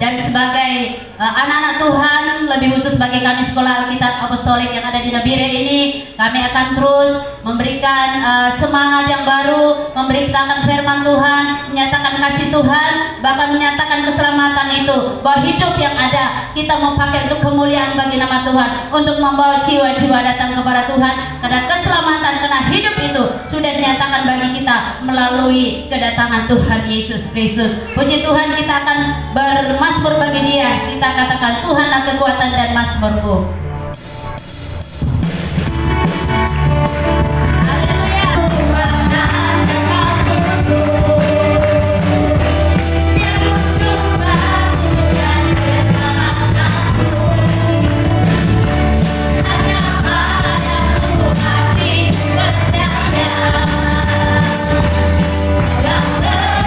dan sebagai anak-anak Tuhan, lebih khusus bagi kami Sekolah Alkitab Apostolik yang ada di Nabire ini, kami akan terus memberikan semangat yang baru, memberitakan firman Tuhan, menyatakan kasih Tuhan, bahkan menyatakan keselamatan itu, bahwa hidup yang ada kita mau pakai untuk kemuliaan bagi nama Tuhan, untuk membawa jiwa-jiwa datang kepada Tuhan, karena keselamatan, karena hidup itu sudah dinyatakan bagi kita melalui kedatangan Tuhan Yesus Kristus. Puji Tuhan, kita akan bermazmur bagi Dia. Kita katakan, Tuhanlah kekuatan dan mazmurku. Haleluya. Tuhanlah mazmurku. Dia untuk batu dan keselamatanku. Hanya padamu hatiku percaya. Yang benar,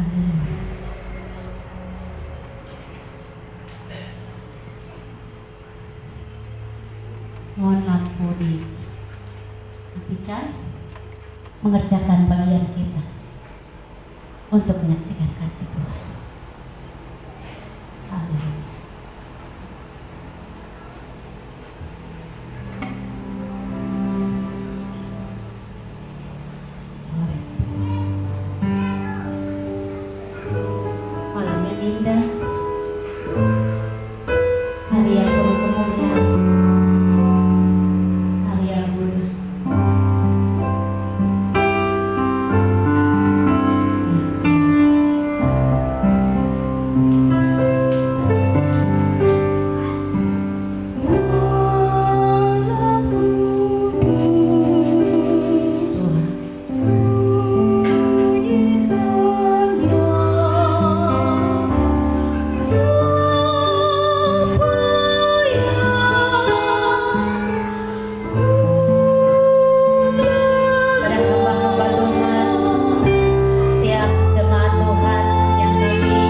Haleluya. Mohon mampu diperhatikan, mengerjakan bagian kita untuk menyaksikan kasih Tuhan. Haleluya. Malam yang indah, hari yang penuh kemuliaan, hari yang kudus. Pada hamba-hamba Tuhan, tiap jemaat Tuhan yang kami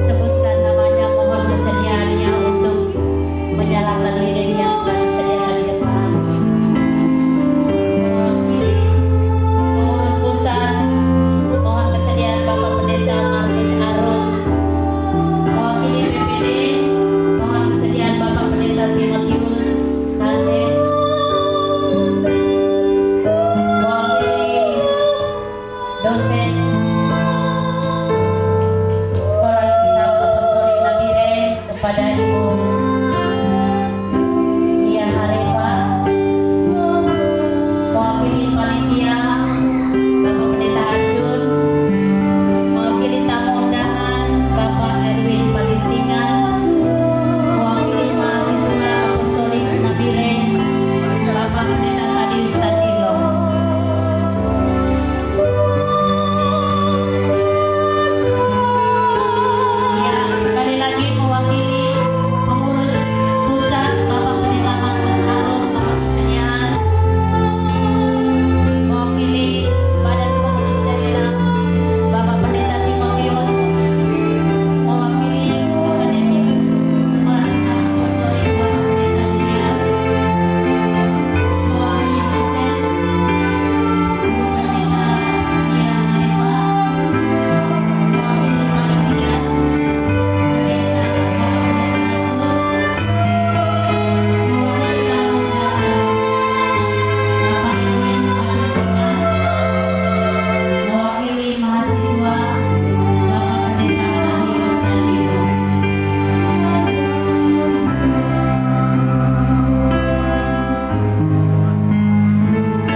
sebutkan namanya, mohon kesediaannya untuk menyalakan lilin yang telah disediakan di depan. Mewakili pengurus pusat, mohon kesediaan Bapak Pendeta Markus Aron. Mewakili BPD, mohon kesediaan Bapak Pendeta Timotius Raden. Mewakili dosen Sekolah Alkitab Apostolik Nabire kepada Ibu Dia Harepa. Mewakili panitia Bapak Pendeta Arjun. Mewakili tamu undangan Bapak Erwin Pagintingan. Mewakili mahasiswa Apostolik Nabire Bapak Pendeta Kadir Stadilo. Ya, sekali lagi mewakili pengurus pusat Bapak Pendeta Markus Aron, mohon kesediaan. Mewakili Badan Pengurus Daerah Bapak Pendeta Timotius. Mewakili Akademi Sekolah Alkitab Apostolik Bapak Pendeta Dias. Mewakili dosen Ibu Pendeta Dia Harepa. Mewakili panitia Pendeta Bapak Pendeta Arjun. Mewakili tamu undangan Bapak Erwin Pagintingan. Mewakili mahasiswa Bapak Pendeta Kadir Stadilo.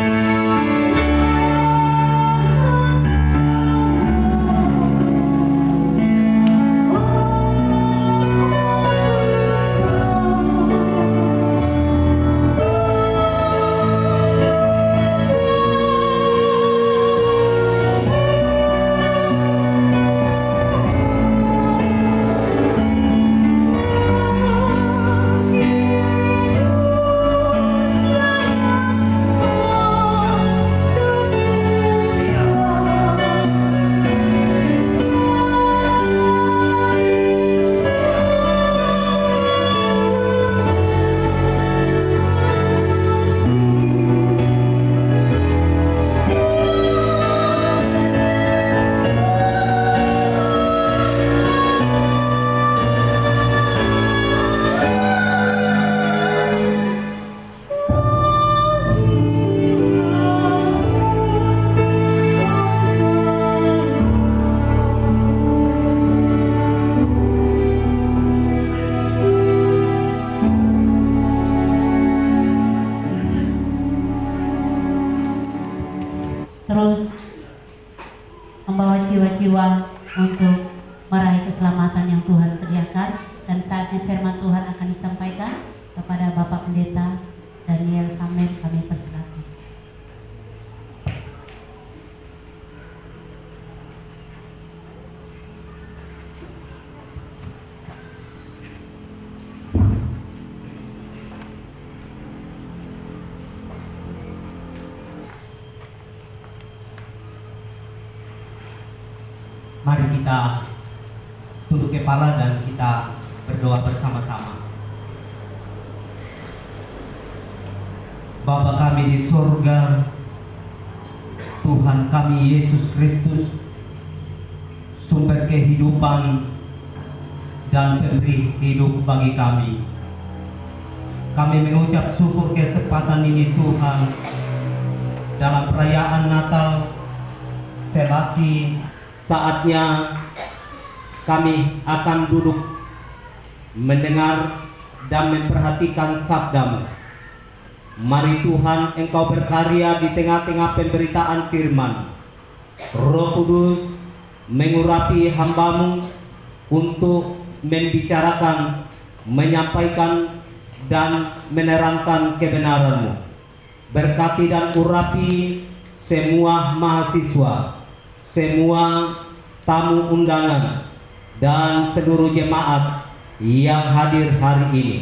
Terus membawa jiwa-jiwa untuk meraih keselamatan yang Tuhan sediakan, dan saatnya firman Tuhan akan disampaikan kepada Bapak Pendeta Daniel Samet. Kami persilakan. Mari kita tunduk kepala dan kita berdoa bersama-sama. Bapa kami di surga, Tuhan kami Yesus Kristus, sumber kehidupan dan pemberi hidup bagi kami. Kami mengucap syukur kesempatan ini Tuhan, dalam perayaan Natal Selasi, saatnya kami akan duduk mendengar dan memperhatikan sabda-Mu. Mari Tuhan, Engkau berkarya di tengah-tengah pemberitaan firman. Roh Kudus mengurapi hamba-Mu untuk membicarakan, menyampaikan dan menerangkan kebenaran-Mu. Berkati dan urapi semua mahasiswa, semua tamu undangan, dan seluruh jemaat yang hadir hari ini.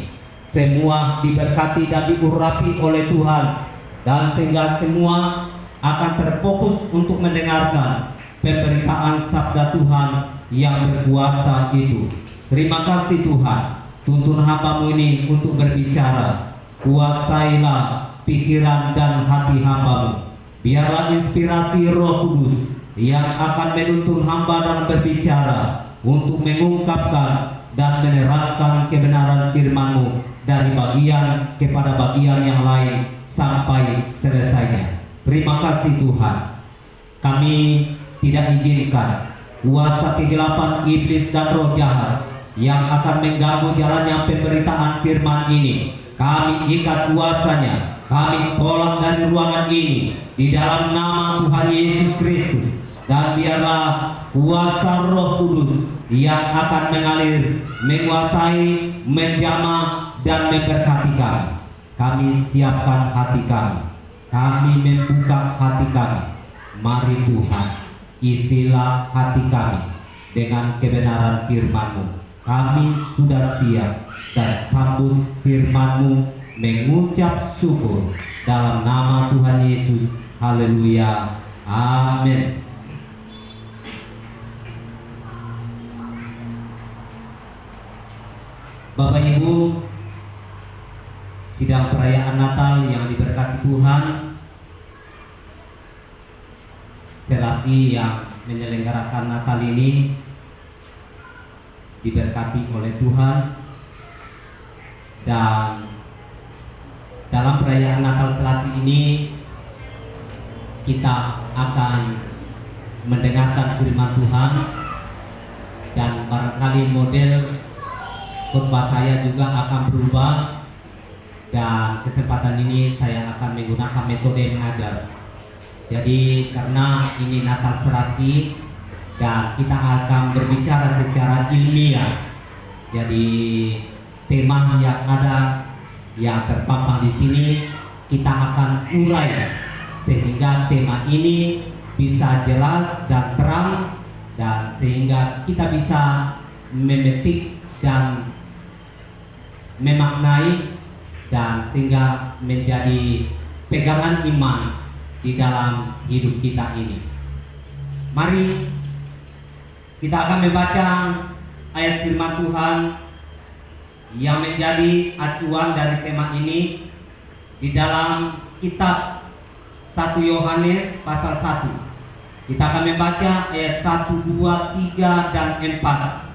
Semua diberkati dan diurapi oleh Tuhan, dan sehingga semua akan terfokus untuk mendengarkan pemberitaan sabda Tuhan yang berkuasa itu. Terima kasih Tuhan, tuntun hamba-Mu ini untuk berbicara. Kuasailah pikiran dan hati hamba-Mu. Biarlah inspirasi Roh Kudus yang akan menuntun hamba dalam berbicara untuk mengungkapkan dan menerangkan kebenaran firman-Mu dari bagian kepada bagian yang lain sampai selesainya. Terima kasih Tuhan. Kami tidak izinkan kuasa kegelapan iblis dan roh jahat yang akan mengganggu jalannya pemberitaan firman ini. Kami ikat kuasanya, kami tolak dari ruangan ini di dalam nama Tuhan Yesus Kristus. Dan biarlah kuasa Roh Kudus yang akan mengalir, menguasai, menjamah dan memberkati kami. Kami siapkan hati kami, kami membuka hati kami. Mari Tuhan, isilah hati kami dengan kebenaran firman-Mu. Kami sudah siap dan sambut firman-Mu, mengucap syukur dalam nama Tuhan Yesus. Haleluya. Amin. Bapak Ibu, sidang perayaan Natal yang diberkati Tuhan, Selasi yang menyelenggarakan Natal ini diberkati oleh Tuhan, dan dalam perayaan Natal Selasi ini kita akan mendengarkan firman Tuhan, dan barangkali model khotbah saya juga akan berubah, dan kesempatan ini saya akan menggunakan metode mengajar. Jadi karena ini Natal Selasi dan kita akan berbicara secara ilmiah, jadi tema yang ada yang terpampang di sini kita akan urai sehingga tema ini bisa jelas dan terang, dan sehingga kita bisa memetik dan memaknai, dan sehingga menjadi pegangan iman di dalam hidup kita ini. Mari kita akan membaca ayat firman Tuhan yang menjadi acuan dari tema ini di dalam kitab 1 Yohanes pasal 1. Kita akan membaca ayat 1, 2, 3, dan 4.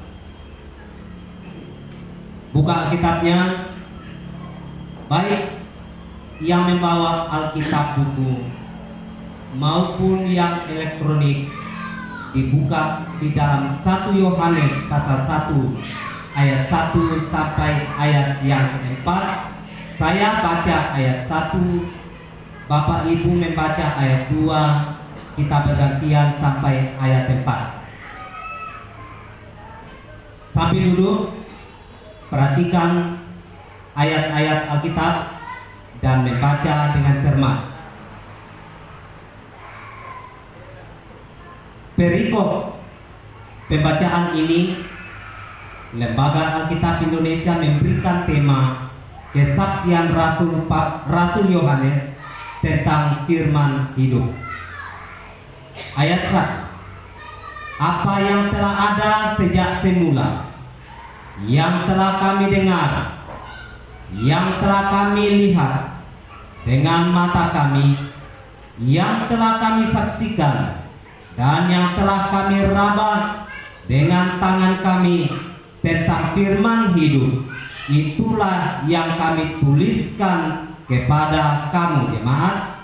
Buka Alkitabnya, baik yang membawa Alkitab buku maupun yang elektronik, dibuka di dalam 1 Yohanes pasal 1 ayat 1 sampai ayat yang keempat. Saya baca ayat 1, Bapak Ibu membaca ayat 2, kita bergantian sampai ayat 4. Sambil duduk, perhatikan ayat-ayat Alkitab dan membaca dengan cermat. Perikop pembacaan ini, Lembaga Alkitab Indonesia memberikan tema kesaksian Rasul Yohanes tentang firman hidup. Ayat 1. apa yang telah ada sejak semula, yang telah kami dengar, yang telah kami lihat dengan mata kami, yang telah kami saksikan, dan yang telah kami raba dengan tangan kami tentang firman hidup. Itulah yang kami tuliskan kepada kamu jemaat.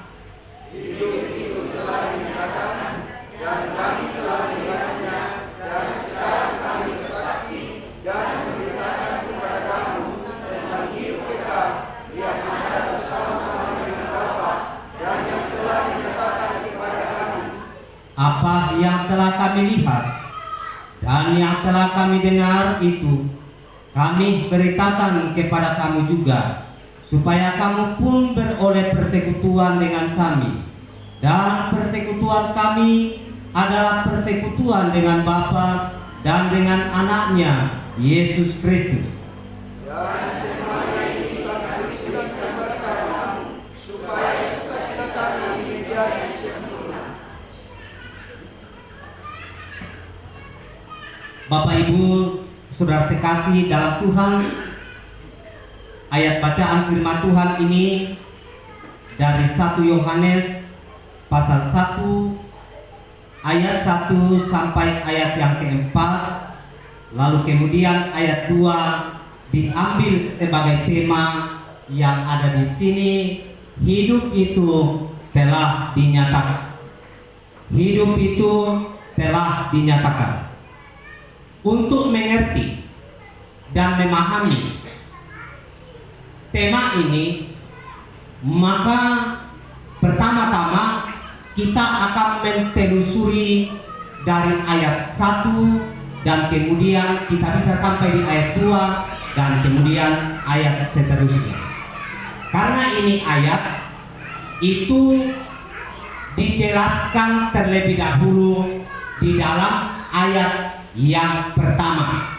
Hidup itu telah dinyatakan dan kami telah melihatnya, dan sekarang kami bersaksi dan memberitakan kepada kamu tentang hidup kekal yang ada bersama-sama dengan Bapa dan yang telah dinyatakan kepada kami. Apa yang telah kami lihat dan yang telah kami dengar itu kami beritakan kepada kamu juga, supaya kamu pun beroleh persekutuan dengan kami. Dan persekutuan kami adalah persekutuan dengan Bapa dan dengan anaknya, Yesus Kristus. Dan semuanya ini kami tuliskan kepada kamu, supaya sukacita kami menjadi sempurna. Bapak Ibu, saudara terkasih dalam Tuhan, ayat bacaan firman Tuhan ini dari 1 Yohanes pasal 1 ayat 1 sampai ayat yang keempat, lalu kemudian ayat 2 diambil sebagai tema yang ada di sini. Hidup itu telah dinyatakan. Hidup itu telah dinyatakan. Untuk mengerti dan memahami tema ini, maka pertama-tama kita akan mentelusuri dari ayat 1 dan kemudian kita bisa sampai di ayat 2 dan kemudian ayat seterusnya. Karena ini ayat itu dijelaskan terlebih dahulu di dalam ayat yang pertama.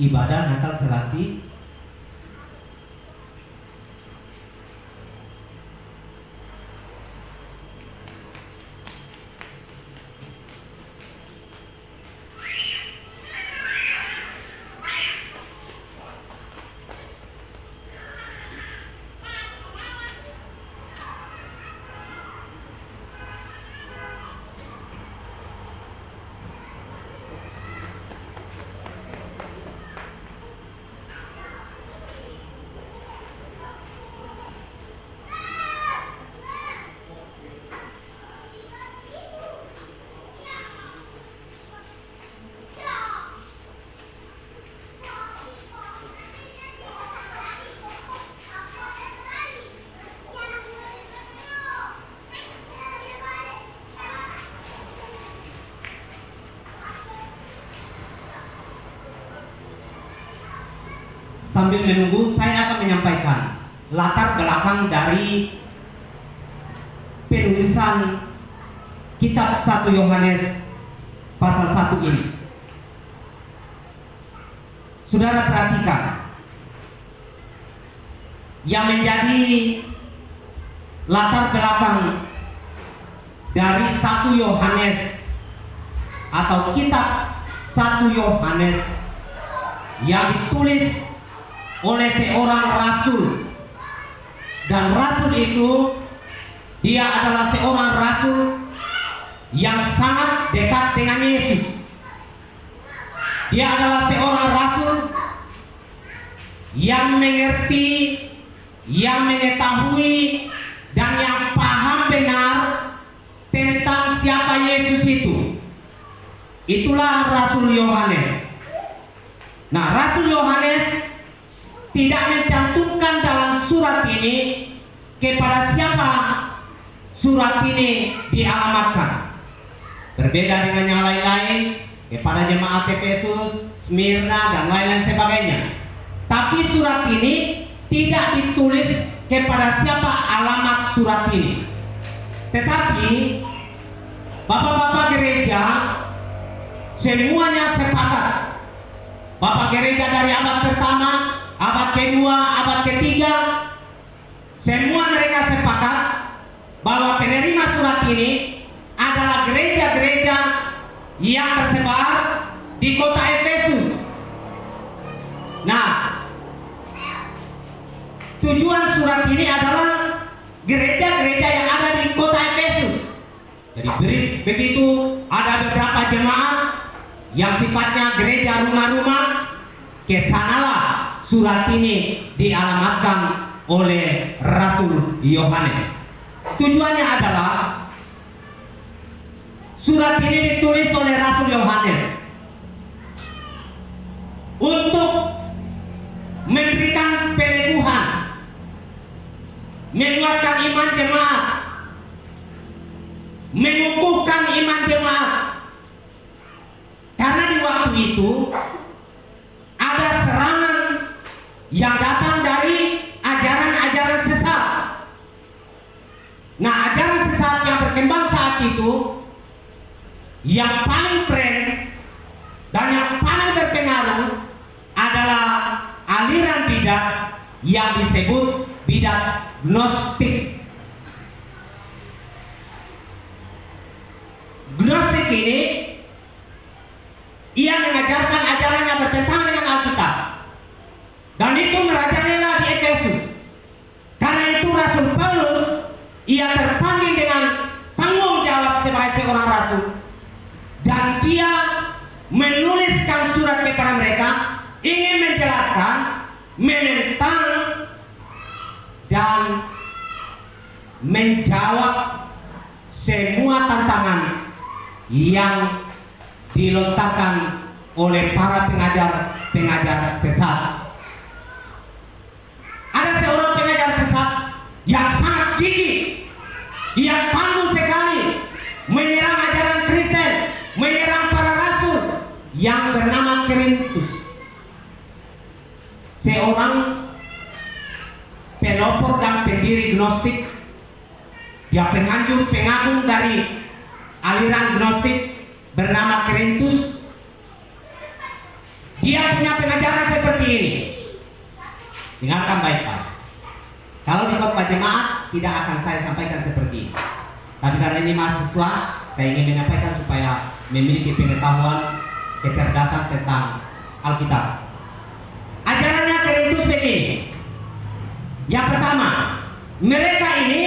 Ibadah Natal Selasi sambil menunggu, saya akan menyampaikan latar belakang dari penulisan kitab 1 Yohanes pasal 1 ini. Saudara perhatikan, yang menjadi latar belakang dari 1 Yohanes atau kitab 1 Yohanes yang ditulis oleh seorang rasul, dan rasul itu dia adalah seorang rasul yang sangat dekat dengan Yesus. Dia adalah seorang rasul yang mengerti, yang mengetahui, dan yang paham benar tentang siapa Yesus itu. Itulah Rasul Yohanes. Nah, Rasul Yohanes tidak mencantumkan dalam surat ini kepada siapa surat ini dialamatkan. Berbeda dengan yang lain-lain kepada jemaat Efesus, Smyrna dan lain-lain sebagainya. Tapi surat ini tidak ditulis kepada siapa alamat surat ini. Tetapi bapak-bapak gereja semuanya sepakat. Bapak gereja dari abad pertama, abad kedua, abad ketiga, semua mereka sepakat bahwa penerima surat ini adalah gereja-gereja yang tersebar di kota Efesus. Nah, tujuan surat ini adalah gereja-gereja yang ada di kota Efesus. Jadi begitu ada beberapa jemaat yang sifatnya gereja rumah-rumah, kesanalah surat ini dialamatkan oleh Rasul Yohanes. Tujuannya adalah surat ini ditulis oleh Rasul Yohanes untuk memberikan peneguhan, menguatkan iman jemaat, mengukuhkan iman jemaat. Karena di waktu itu ada serangan yang datang dari ajaran-ajaran sesat. Nah, ajaran sesat yang berkembang saat itu, yang paling keren dan yang paling berpengaruh adalah aliran bidat yang disebut bidat Gnostik. Gnostik ini ia mengajarkan ajaran yang bertentangan dengan Alkitab, dan itu merajalela di Efesus. Karena itu Rasul Paulus ia terpanggil dengan tanggung jawab sebagai seorang rasul, dan dia menuliskan surat kepada mereka, ingin menjelaskan, menentang dan menjawab semua tantangan yang dilontarkan oleh para pengajar sesat. Ada seorang pengajar sesat yang sangat gigih, yang tangguh sekali menyerang ajaran Kristen, menyerang para rasul, yang bernama Kerintus. Seorang pelopor dan pendiri Gnostik, dia penganjur pengagung dari aliran Gnostik bernama Kerintus. Dia punya pengajaran seperti ini. Dengarkan baik-baik. Kalau di khotbah jemaat tidak akan saya sampaikan seperti ini. Tapi karena ini mahasiswa, saya ingin menyampaikan supaya memiliki pengetahuan, kecerdasan tentang Alkitab. Ajarannya Kerintus begini. Yang pertama, mereka ini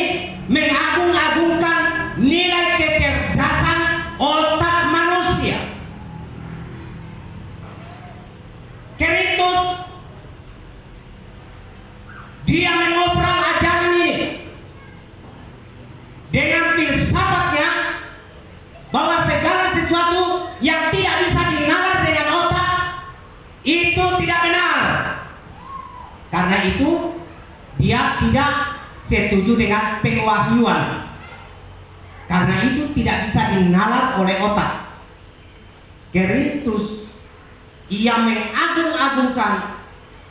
mengagung-agungkan nilai kecerdasan otak manusia. Kerintus dia mengobrol ajaran ini dengan filsafatnya bahwa segala sesuatu yang tidak bisa dinalar dengan otak itu tidak benar. Karena itu dia tidak setuju dengan pengwahyuan. Karena itu tidak bisa dinalar oleh otak. Kerintus ia mengagung-agungkan,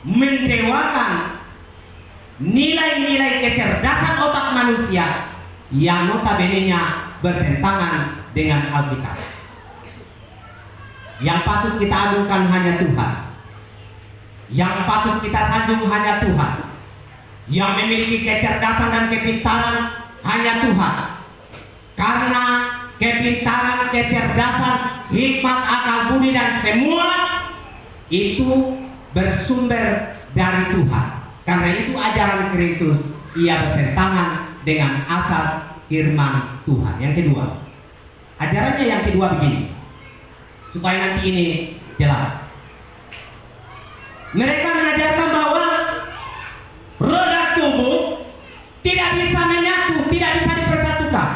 mendewakan nilai-nilai kecerdasan otak manusia yang notabene-nya bertentangan dengan Alkitab. Yang patut kita agungkan hanya Tuhan. Yang patut kita sanjung hanya Tuhan. Yang memiliki kecerdasan dan kepintaran hanya Tuhan. Karena kepintaran, kecerdasan, hikmat, akal budi dan semua itu bersumber dari Tuhan. Karena itu ajaran Kerintus ia bertentangan dengan asas firman Tuhan. Yang kedua, ajarannya yang kedua begini, supaya nanti ini jelas. Mereka mengajarkan bahwa roda tubuh tidak bisa menyatu, tidak bisa dipersatukan.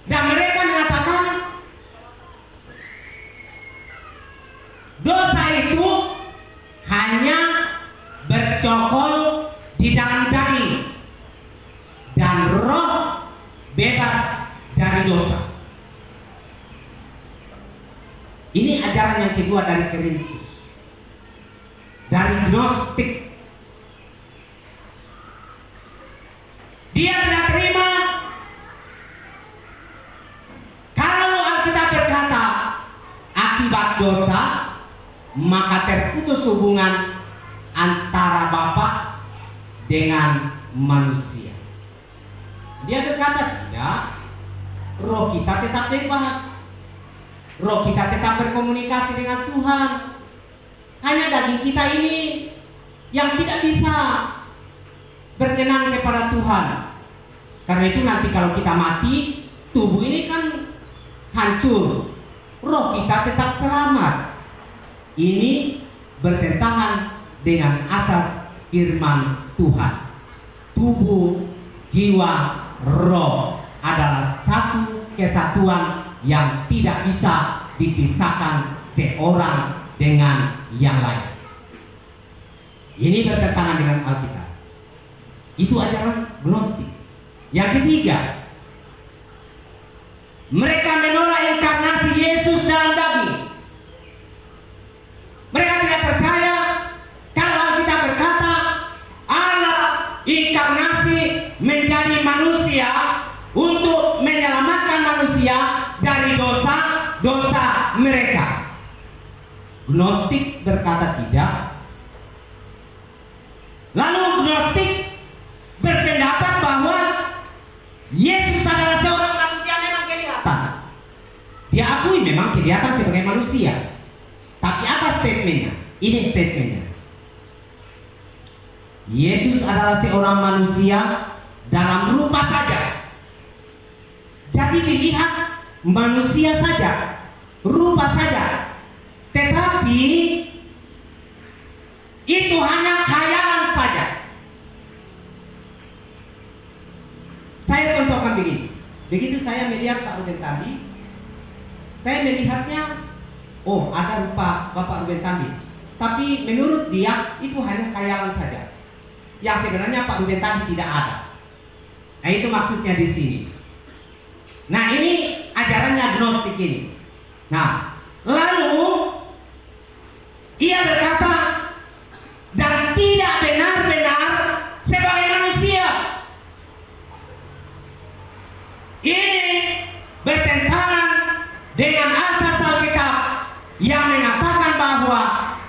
Dan mereka mengatakan dosa itu hanya bercokol di dalam daging, bebas dari dosa. Ini ajaran yang kedua dari Korintus, dari Gnostik. Dia tidak terima kalau Alkitab berkata akibat dosa maka terputus hubungan antara Bapa dengan manusia. Dia berkata tidak, roh kita tetap bebas, roh kita tetap berkomunikasi dengan Tuhan. Hanya daging kita ini yang tidak bisa berkenan kepada Tuhan. Karena itu nanti kalau kita mati, tubuh ini kan hancur, roh kita tetap selamat. Ini bertentangan dengan asas firman Tuhan. Tubuh, jiwa, roh adalah satu kesatuan yang tidak bisa dipisahkan seorang dengan yang lain. Ini bertentangan dengan Alkitab. Itu ajaran Gnostik. Yang ketiga, mereka menolak inkarnasi Yesus dalam daging. Mereka tidak percaya kalau Alkitab berkata Allah inkarnasi menjadi manusia untuk menyelamatkan manusia dari dosa-dosa mereka. Gnostik berkata tidak. Lalu Gnostik berpendapat bahwa Yesus adalah seorang manusia memang kelihatan. Dia akui memang kelihatan sebagai manusia. Tapi apa statementnya? Ini statementnya. Yesus adalah seorang manusia dalam rupa saja. Jadi dilihat manusia saja, rupa saja. Tetapi itu hanya khayalan saja. Saya contohkan begini. Begitu saya melihat Pak Ruben tadi, saya melihatnya, oh ada rupa Bapak Ruben tadi. Tapi menurut dia itu hanya khayalan saja. Yang sebenarnya Pak Ruben tadi tidak ada. Nah itu maksudnya di sini. Nah ini ajarannya Gnostik ini. Nah lalu ia berkata dan tidak benar-benar sebagai manusia. Ini bertentangan dengan asas Alkitab yang mengatakan bahwa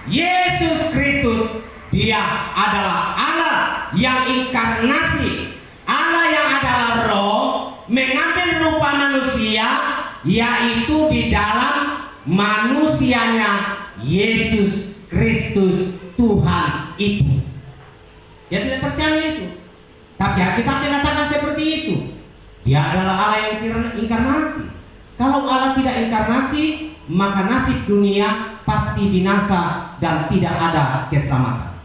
Yesus Kristus dia adalah Allah yang inkarnasi, Allah yang adalah roh mengambil rupa manusia, yaitu di dalam manusianya Yesus Kristus Tuhan itu. Dia tidak percaya itu. Tapi Alkitab mengatakan seperti itu. Dia adalah Allah yang inkarnasi. Kalau Allah tidak inkarnasi, maka nasib dunia pasti binasa dan tidak ada keselamatan.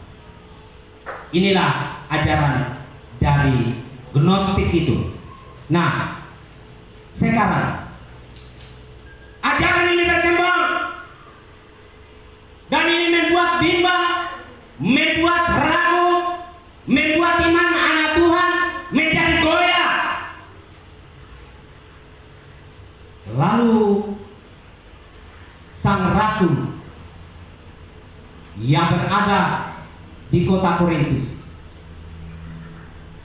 Inilah ajaran dari Gnostik itu. Nah, sekarang ajaran ini berkembang dan ini membuat bimbang, membuat ragu, membuat iman anak Tuhan menjadi goyah. Lalu sang rasul yang berada di kota Korintus,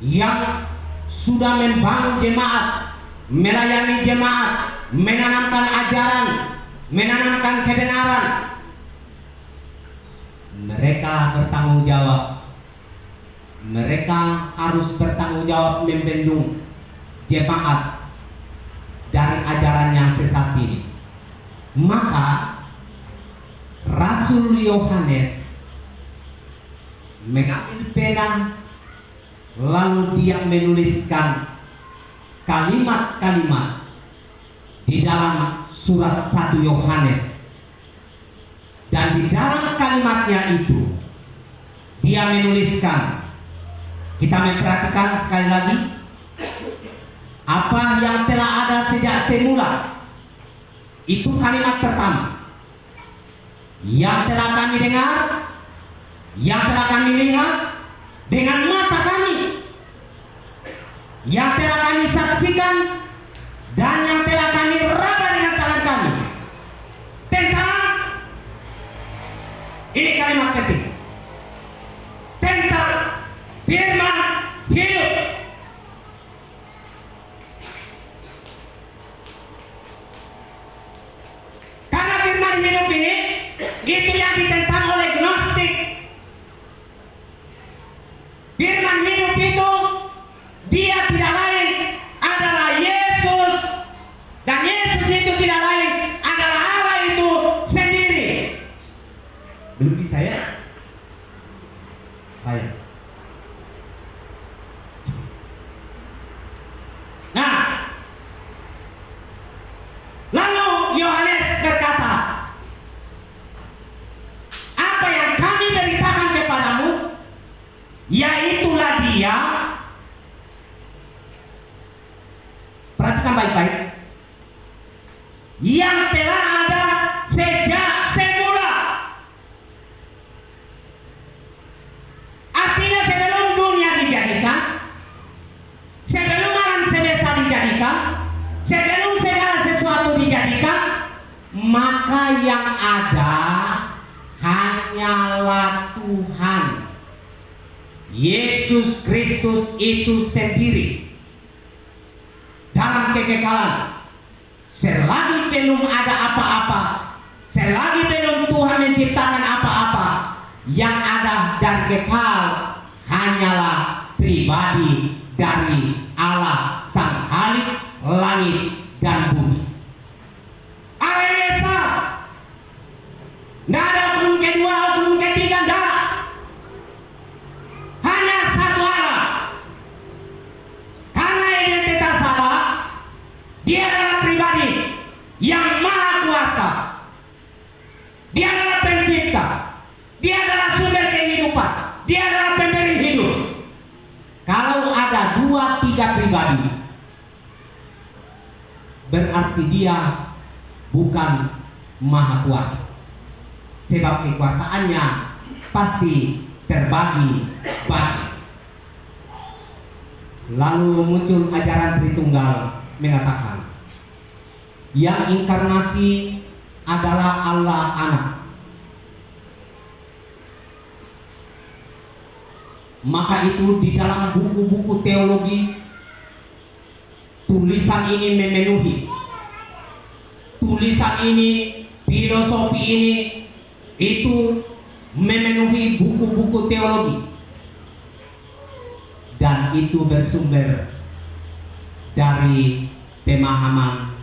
yang sudah membangun jemaat, melayani jemaat, menanamkan ajaran, menanamkan kebenaran, mereka bertanggung jawab. Mereka harus bertanggung jawab membendung jemaat dari ajaran yang sesat ini. Maka Rasul Yohanes mengambil pena, lalu dia menuliskan kalimat-kalimat di dalam surat 1 Yohanes. Dan di dalam kalimatnya itu dia menuliskan, kita memperhatikan sekali lagi, apa yang telah ada sejak semula. Itu kalimat pertama. Yang telah kami dengar, yang telah kami lihat dengan mata kami. yang telah kami saksikan dan yang telah kami raba dengan tangan kami tentang, ini kalimat penting, tentang firman hidup. Karena firman hidup ini itu yang ditentang oleh Gnostik. Firman hidup itu dia tidak lain adalah Yesus, dan Yesus itu tidak lain adalah Allah itu sendiri. Belum bisa ya? Saya. Nah, lalu Yohanes berkata, apa yang kami beritakan kepadamu, yaitulah dia. Perhatikan baik-baik, yang telah ada sejak semula. Artinya sebelum dunia dijadikan, sebelum alam semesta dijadikan, sebelum segala sesuatu dijadikan, maka yang ada hanyalah Tuhan Yesus Kristus itu sendiri. Dalam kekekalan, selagi belum ada apa-apa, selagi belum Tuhan menciptakan apa-apa, yang ada dan kekal hanyalah pribadi dari Allah Sang Khalik langit dan bumi. Allah Esa, tidak ada hukum kedua, hukum ketiga, tidak. Hanya satu Allah. Karena identitas Allah, dia adalah pribadi yang maha kuasa. Dia adalah pencipta. Dia adalah sumber kehidupan. Dia adalah pemberi hidup. Kalau ada 2-3 pribadi, berarti dia bukan maha kuasa. Sebab kekuasaannya pasti terbagi-bagi. Lalu muncul ajaran Tritunggal mengatakan, yang inkarnasi adalah Allah Anak. Maka itu di dalam buku-buku teologi, tulisan ini memenuhi. Tulisan ini, filosofi ini, itu memenuhi buku-buku teologi. Dan itu bersumber dari pemahaman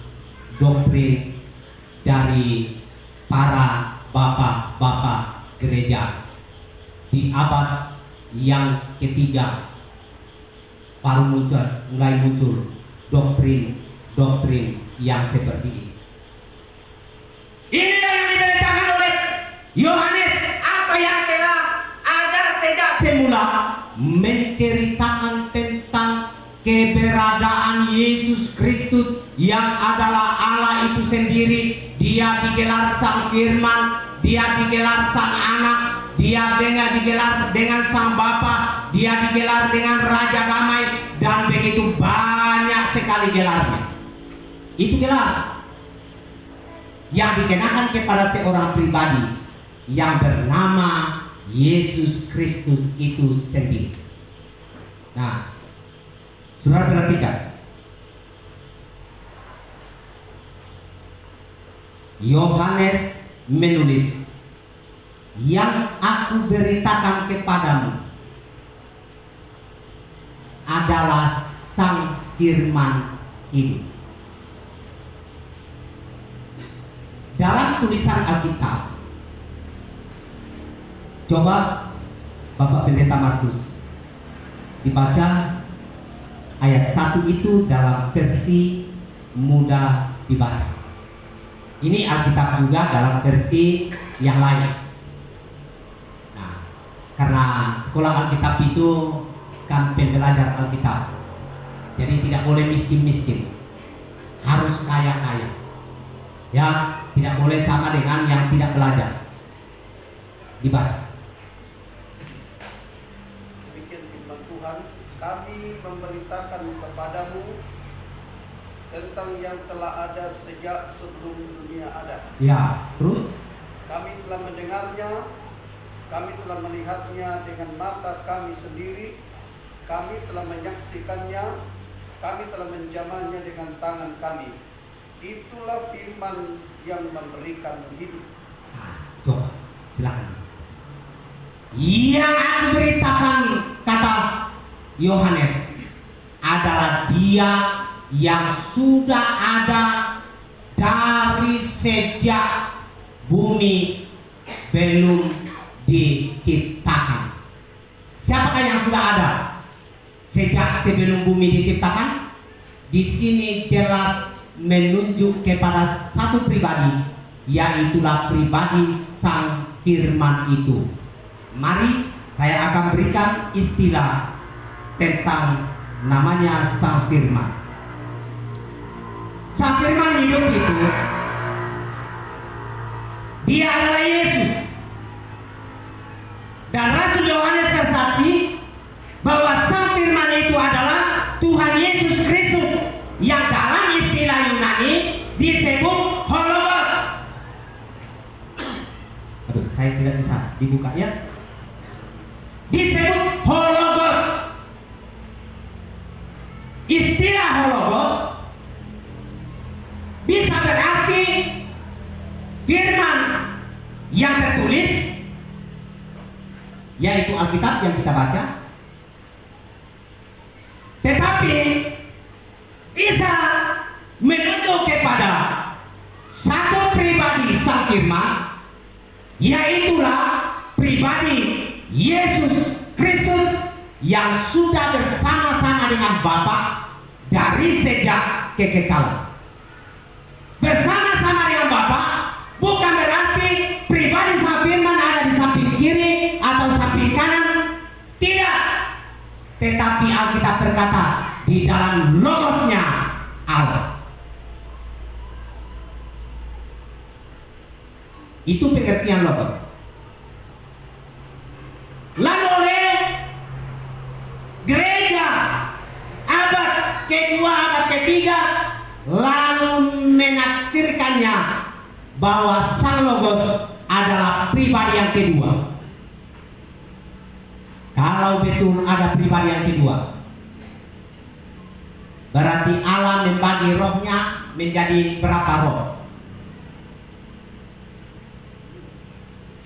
doktrin dari para bapak-bapak gereja di abad yang ketiga. Baru mulai muncul doktrin yang seperti ini. Inilah yang diberitakan oleh Yohanes, apa yang telah ada sejak semula, menceritakan tentang keberadaan Yesus Kristus yang adalah Allah itu sendiri. Dia digelar Sang Firman, dia digelar Sang Anak, dia digelar dengan Sang Bapa, dia digelar dengan Raja Damai, dan begitu banyak sekali gelarnya. Itu gelar yang dikenakan kepada seorang pribadi yang bernama Yesus Kristus itu sendiri. Nah, saudara perhatikan, Yohanes menulis, yang aku beritakan kepadamu adalah Sang Firman hidup. Dalam tulisan Alkitab, coba Bapak Pendeta Markus dibaca ayat 1 itu dalam versi mudah dibaca. Ini Alkitab juga dalam versi yang lain. Nah, karena sekolah Alkitab itu kan pembelajar Alkitab, jadi tidak boleh miskin-miskin, harus kaya-kaya. Ya, tidak boleh sama dengan yang tidak belajar. Dibaca. Demikian firman Tuhan. kami memberitakan kepadamu tentang yang telah ada sejak sebelum dunia ada. Ya, terus Kami telah mendengarnya, kami telah melihatnya dengan mata kami sendiri, kami telah menyaksikannya, kami telah menjamahnya dengan tangan kami. Itulah firman yang memberikan hidup. coba silakan. Yang aku beritakan, kata Yohanes, adalah Dia yang sudah ada dari sejak bumi belum diciptakan. Siapakah yang sudah ada sejak sebelum bumi diciptakan? Di sini jelas menunjuk kepada satu pribadi, yaitulah pribadi Sang Firman itu. Mari saya akan berikan istilah tentang namanya Sang Firman. Sang Firman hidup itu, Dia adalah Yesus. Dan Rasul Yohanes bersaksi bahwa Sang Firman itu adalah Tuhan Yesus Kristus, yang dalam istilah Yunani disebut Hologos. Aduh, saya tidak bisa dibuka ya. Disebut Hologos. Istilah Hologos bisa berarti firman yang tertulis, yaitu Alkitab yang kita baca, tetapi bisa menunjuk kepada satu pribadi Sang Firman, yaitulah pribadi Yesus Kristus yang sudah bersama-sama dengan Bapa dari sejak kekekalan. Bersama-sama dengan Bapa bukan berarti pribadi Sang Firman ada di samping kiri atau samping kanan, tidak. Tetapi Alkitab berkata di dalam logosnya Allah. Itu pengertian logos. Lalu oleh gereja abad kedua, abad ketiga, lalu menafsirkannya bahwa Sang Logos adalah pribadi yang kedua. Kalau betul ada pribadi yang kedua, berarti Allah membagi rohnya menjadi berapa roh?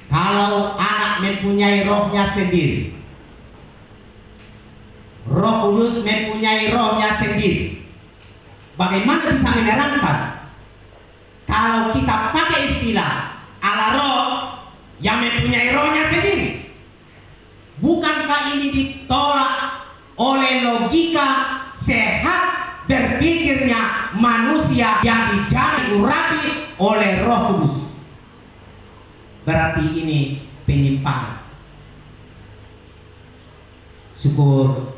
Kalau anak mempunyai rohnya sendiri, Roh Kudus mempunyai rohnya sendiri, bagaimana bisa menerangkan kalau kita pakai istilah Allah roh yang mempunyai rohnya sendiri? Bukankah ini ditolak oleh logika sehat berpikirnya manusia yang dijamin urapi oleh Roh Kudus? Berarti ini penyimpangan. Syukur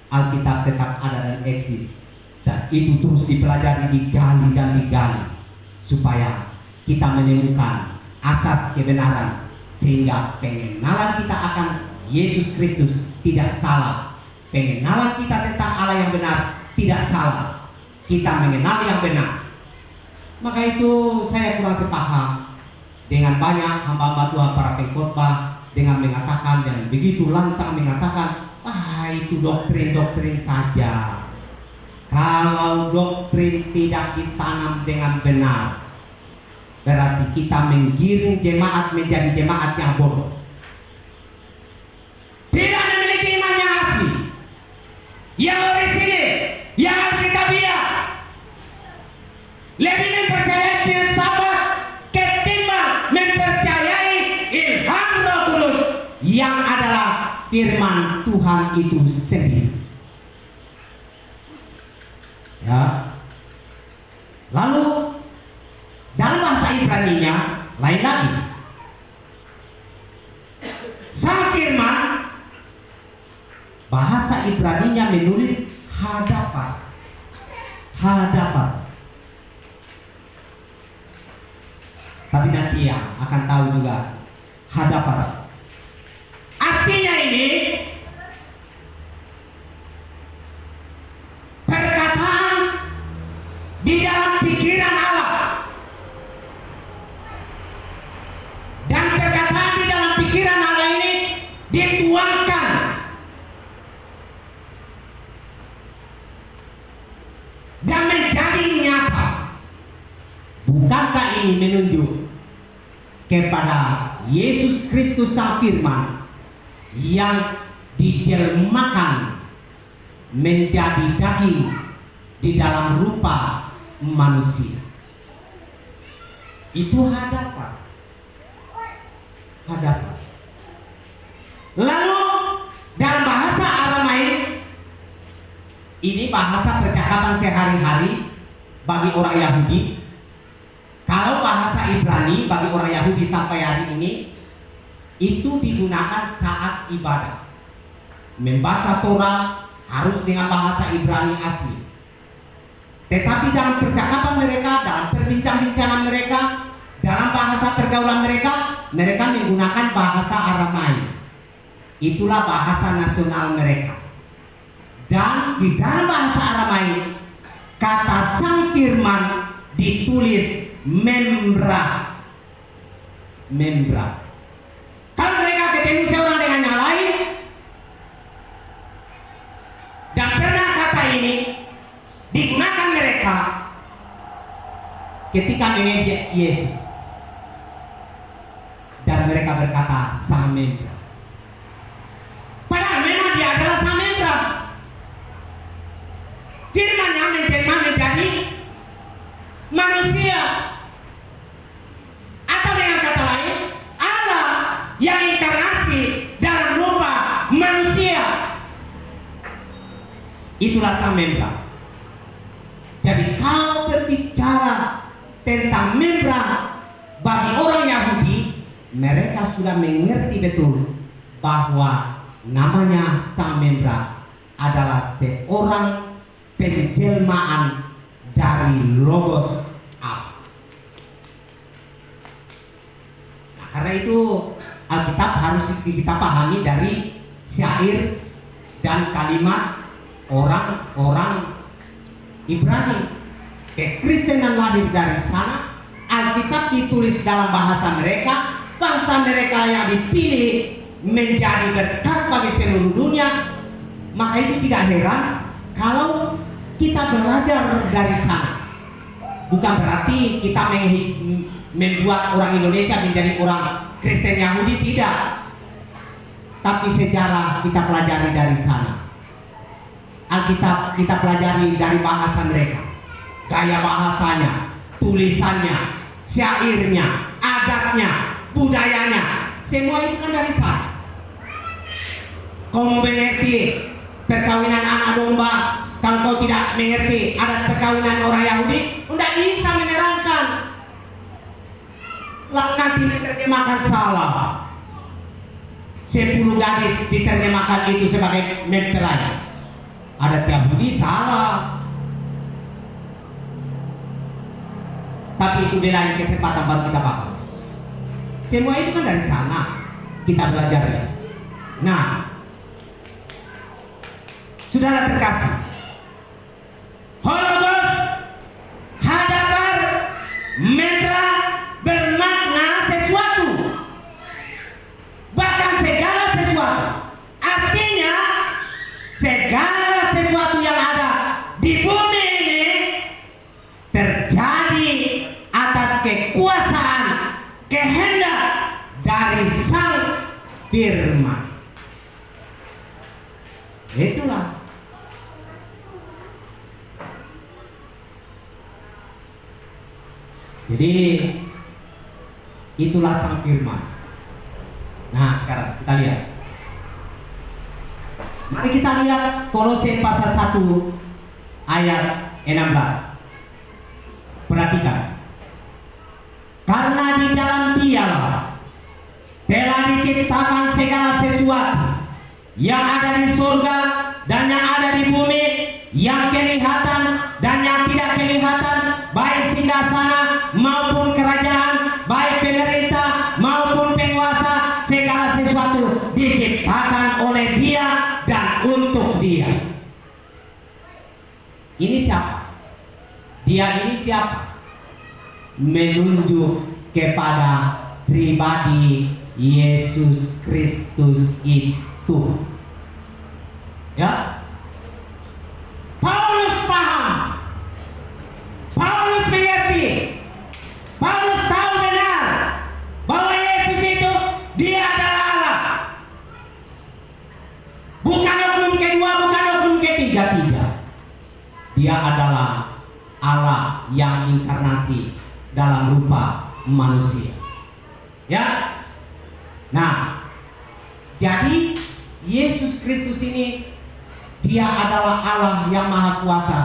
Alkitab tetap ada dan eksis, dan itu terus dipelajari, digali dan digali, supaya kita menemukan asas kebenaran, sehingga pengenalan kita akan Yesus Kristus tidak salah. Pengenalan kita tentang Allah yang benar tidak salah. Kita mengenal yang benar. Maka itu saya kurang sepaham dengan banyak hamba-hamba Tuhan, para pengkhotbah, dengan mengatakan dan begitu lantang mengatakan, itu doktrin-doktrin saja. Kalau doktrin tidak ditanam dengan benar, berarti kita menggiring jemaat menjadi jemaat yang bodoh, tidak memiliki iman yang asli, yang orisinil, yang alkitabiah, lebih mempercayai filsafat ketimbang mempercayai ilham Roh Kudus yang adalah firman Tuhan itu sendiri. Ya. Lalu dalam bahasa Ibrani-nya lain lagi. Sang Firman, bahasa Ibrani-nya menulis hadapan. Hadapan. Tapi nanti ya akan tahu juga hadapan. Artinya ini pikiran Allah ini dituangkan dan menjadi nyata. Bukankah ini menunjuk kepada Yesus Kristus Sang Firman yang dijelmakan menjadi daging di dalam rupa manusia? Itu hadapan. Lalu dalam bahasa Aramaik, ini bahasa percakapan sehari-hari bagi orang Yahudi. Kalau bahasa Ibrani bagi orang Yahudi sampai hari ini, itu digunakan saat ibadah. Membaca Torah harus dengan bahasa Ibrani asli. Tetapi dalam percakapan mereka, dalam perbincangan mereka, dalam bahasa pergaulan mereka, mereka menggunakan bahasa Aramaik. Itulah bahasa nasional mereka. Dan di dalam bahasa Aramaik, kata Sang Firman ditulis membra. Kalau mereka ketemu seorang dengan yang lain dan pernah kata ini digunakan mereka ketika mengejek Yesus, dan mereka berkata Samendra. Padahal memang dia adalah Samendra. Firman yang menjelma menjadi manusia. Atau dengan kata lain, Allah yang inkarnasi dalam rupa manusia. Itulah Samendra. Jadi kalau berbicara tentang membra bagi orang Yahudi, mereka sudah mengerti betul bahwa namanya Samendra adalah seorang penjelmaan dari Logos Allah. Nah, karena itu Alkitab harus kita pahami dari syair dan kalimat orang-orang Ibrani. Kekristenan lahir dari sana. Alkitab ditulis dalam bahasa mereka, bangsa mereka yang dipilih menjadi berkat bagi seluruh dunia. Maka itu tidak heran kalau kita belajar dari sana. Bukan berarti kita membuat orang Indonesia menjadi orang Kristen Yahudi, tidak. Tapi sejarah kita pelajari dari sana. Alkitab kita pelajari dari bahasa mereka, gaya bahasanya, tulisannya, syairnya, adatnya, budayanya, semua itu kan dari sana. Kau mau mengerti perkawinan anak domba, kalau kau tidak mengerti adat perkawinan orang Yahudi, tidak bisa menerangkan. Nanti diterjemahkan salah. 10 gadis diterjemahkan itu sebagai mempelai. Adat Yahudi salah. Tapi itu di lain kesempatan baru kita paham. Semua itu kan dari sana kita belajar ya. Nah, saudara terkasih, Hologos, hadapan, membra bermakna sesuatu, bahkan segala sesuatu. Artinya segala sesuatu yang ada di bumi ini terjadi atas kekuasaan kehendak dari Sang Firman. Itulah. Jadi itulah Sang Firman. Nah, sekarang kita lihat. Mari kita lihat Kolose pasal 1 ayat 16. Perhatikan. Karena di dalam Dialah telah diciptakan segala sesuatu yang ada di surga dan yang ada di bumi, yang kelihatan dan yang tidak kelihatan, baik singgasana maupun kerajaan, baik pemerintah maupun penguasa. Segala sesuatu diciptakan oleh Dia dan untuk Dia. Ini siapa? Dia ini siapa? Menunjuk kepada pribadi Yesus Kristus itu. Ya, Paulus paham, Paulus mengerti, Paulus tahu benar bahwa Yesus itu dia adalah Allah. Bukan hukum kedua, bukan hukum ketiga, tidak. Dia adalah Allah yang inkarnasi dalam rupa manusia. Ya. Nah, jadi Yesus Kristus ini dia adalah Allah yang maha kuasa,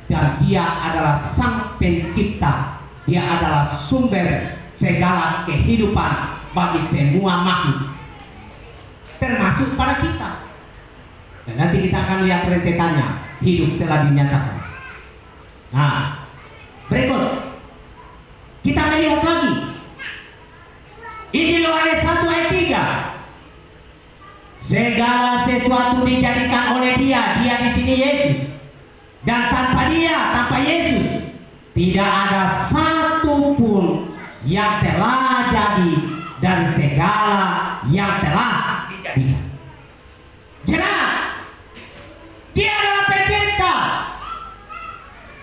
dan dia adalah sang pencipta. Dia adalah sumber segala kehidupan bagi semua makhluk, termasuk pada kita. Dan nanti kita akan lihat rentetannya, hidup telah dinyatakan. Nah, berikut kita melihat lagi Injil Yohanes 1 ayat 3. Segala sesuatu dijadikan oleh Dia di sini Yesus. Dan tanpa Dia, tanpa Yesus, tidak ada satu pun yang telah jadi dari segala yang telah dijadikan. Jelas, Dia adalah pencipta.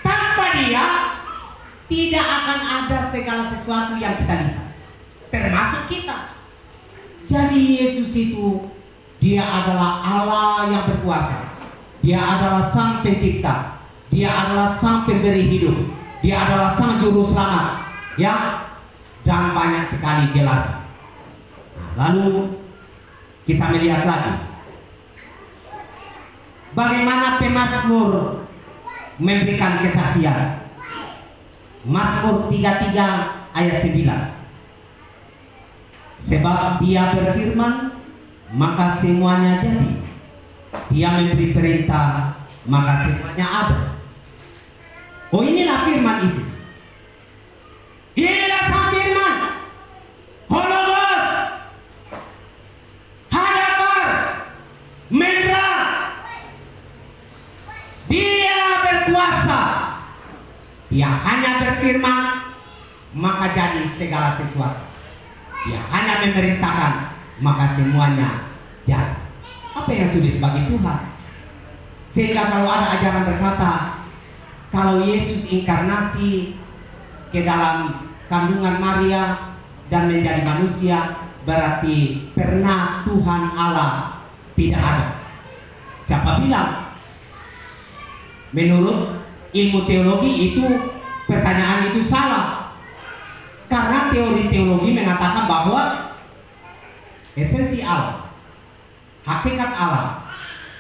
Tanpa Dia tidak akan ada segala sesuatu yang kita lihat, termasuk kita. Jadi Yesus itu dia adalah Allah yang berkuasa. Dia adalah sang pencipta. Dia adalah sang pemberi hidup. Dia adalah sang juru selamat. Ya, dan banyak sekali gelar. Lalu kita melihat lagi bagaimana pemazmur memberikan kesaksian. Mazmur 33 ayat 9. Sebab Dia berfirman, maka semuanya jadi. Dia memberi perintah, maka semuanya ada. Oh, inilah firman itu. Inilah sang firman. Hologos, hadapar, mendra. Dia berkuasa. Dia hanya berfirman, maka jadi segala sesuatu. Dia hanya memerintahkan, maka semuanya jadi. Apa yang sulit bagi Tuhan? Sehingga kalau ada ajaran berkata, kalau Yesus inkarnasi ke dalam kandungan Maria dan menjadi manusia, berarti pernah Tuhan Allah tidak ada. Siapa bilang? Menurut ilmu teologi itu, pertanyaan itu salah. Karena teori teologi mengatakan bahwa esensi Allah, hakikat Allah,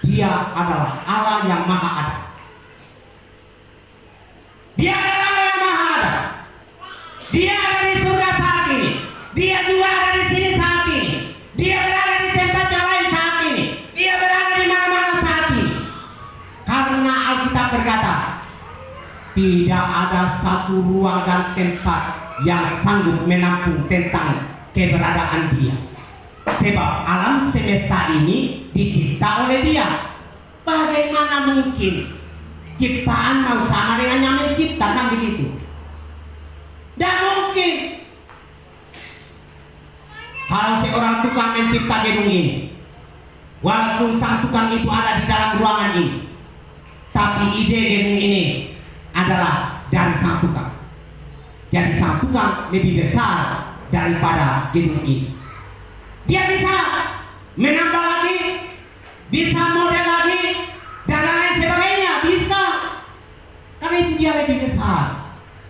Dia adalah Allah yang maha ada. Dia adalah Allah yang maha ada. Dia ada di surga saat ini. Dia juga ada di sini saat ini. Dia berada di tempat yang lain saat ini. Dia berada di mana-mana saat ini. Karena Alkitab berkata, tidak ada satu ruang dan tempat yang sanggup menampung tentang keberadaan Dia. Sebab alam semesta ini dicipta oleh Dia. Bagaimana mungkin ciptaan mau sama dengan yang mencipta, kan begitu? Dan mungkin. Kalau seorang tukang mencipta gedung ini, walaupun sang tukang itu ada di dalam ruangan ini, tapi ide gedung ini adalah dari sang tukang. Jadi sang tukang lebih besar daripada gedung ini. Dia bisa menambah lagi, bisa model lagi, dan lain sebagainya, bisa. Karena itu dia lebih besar.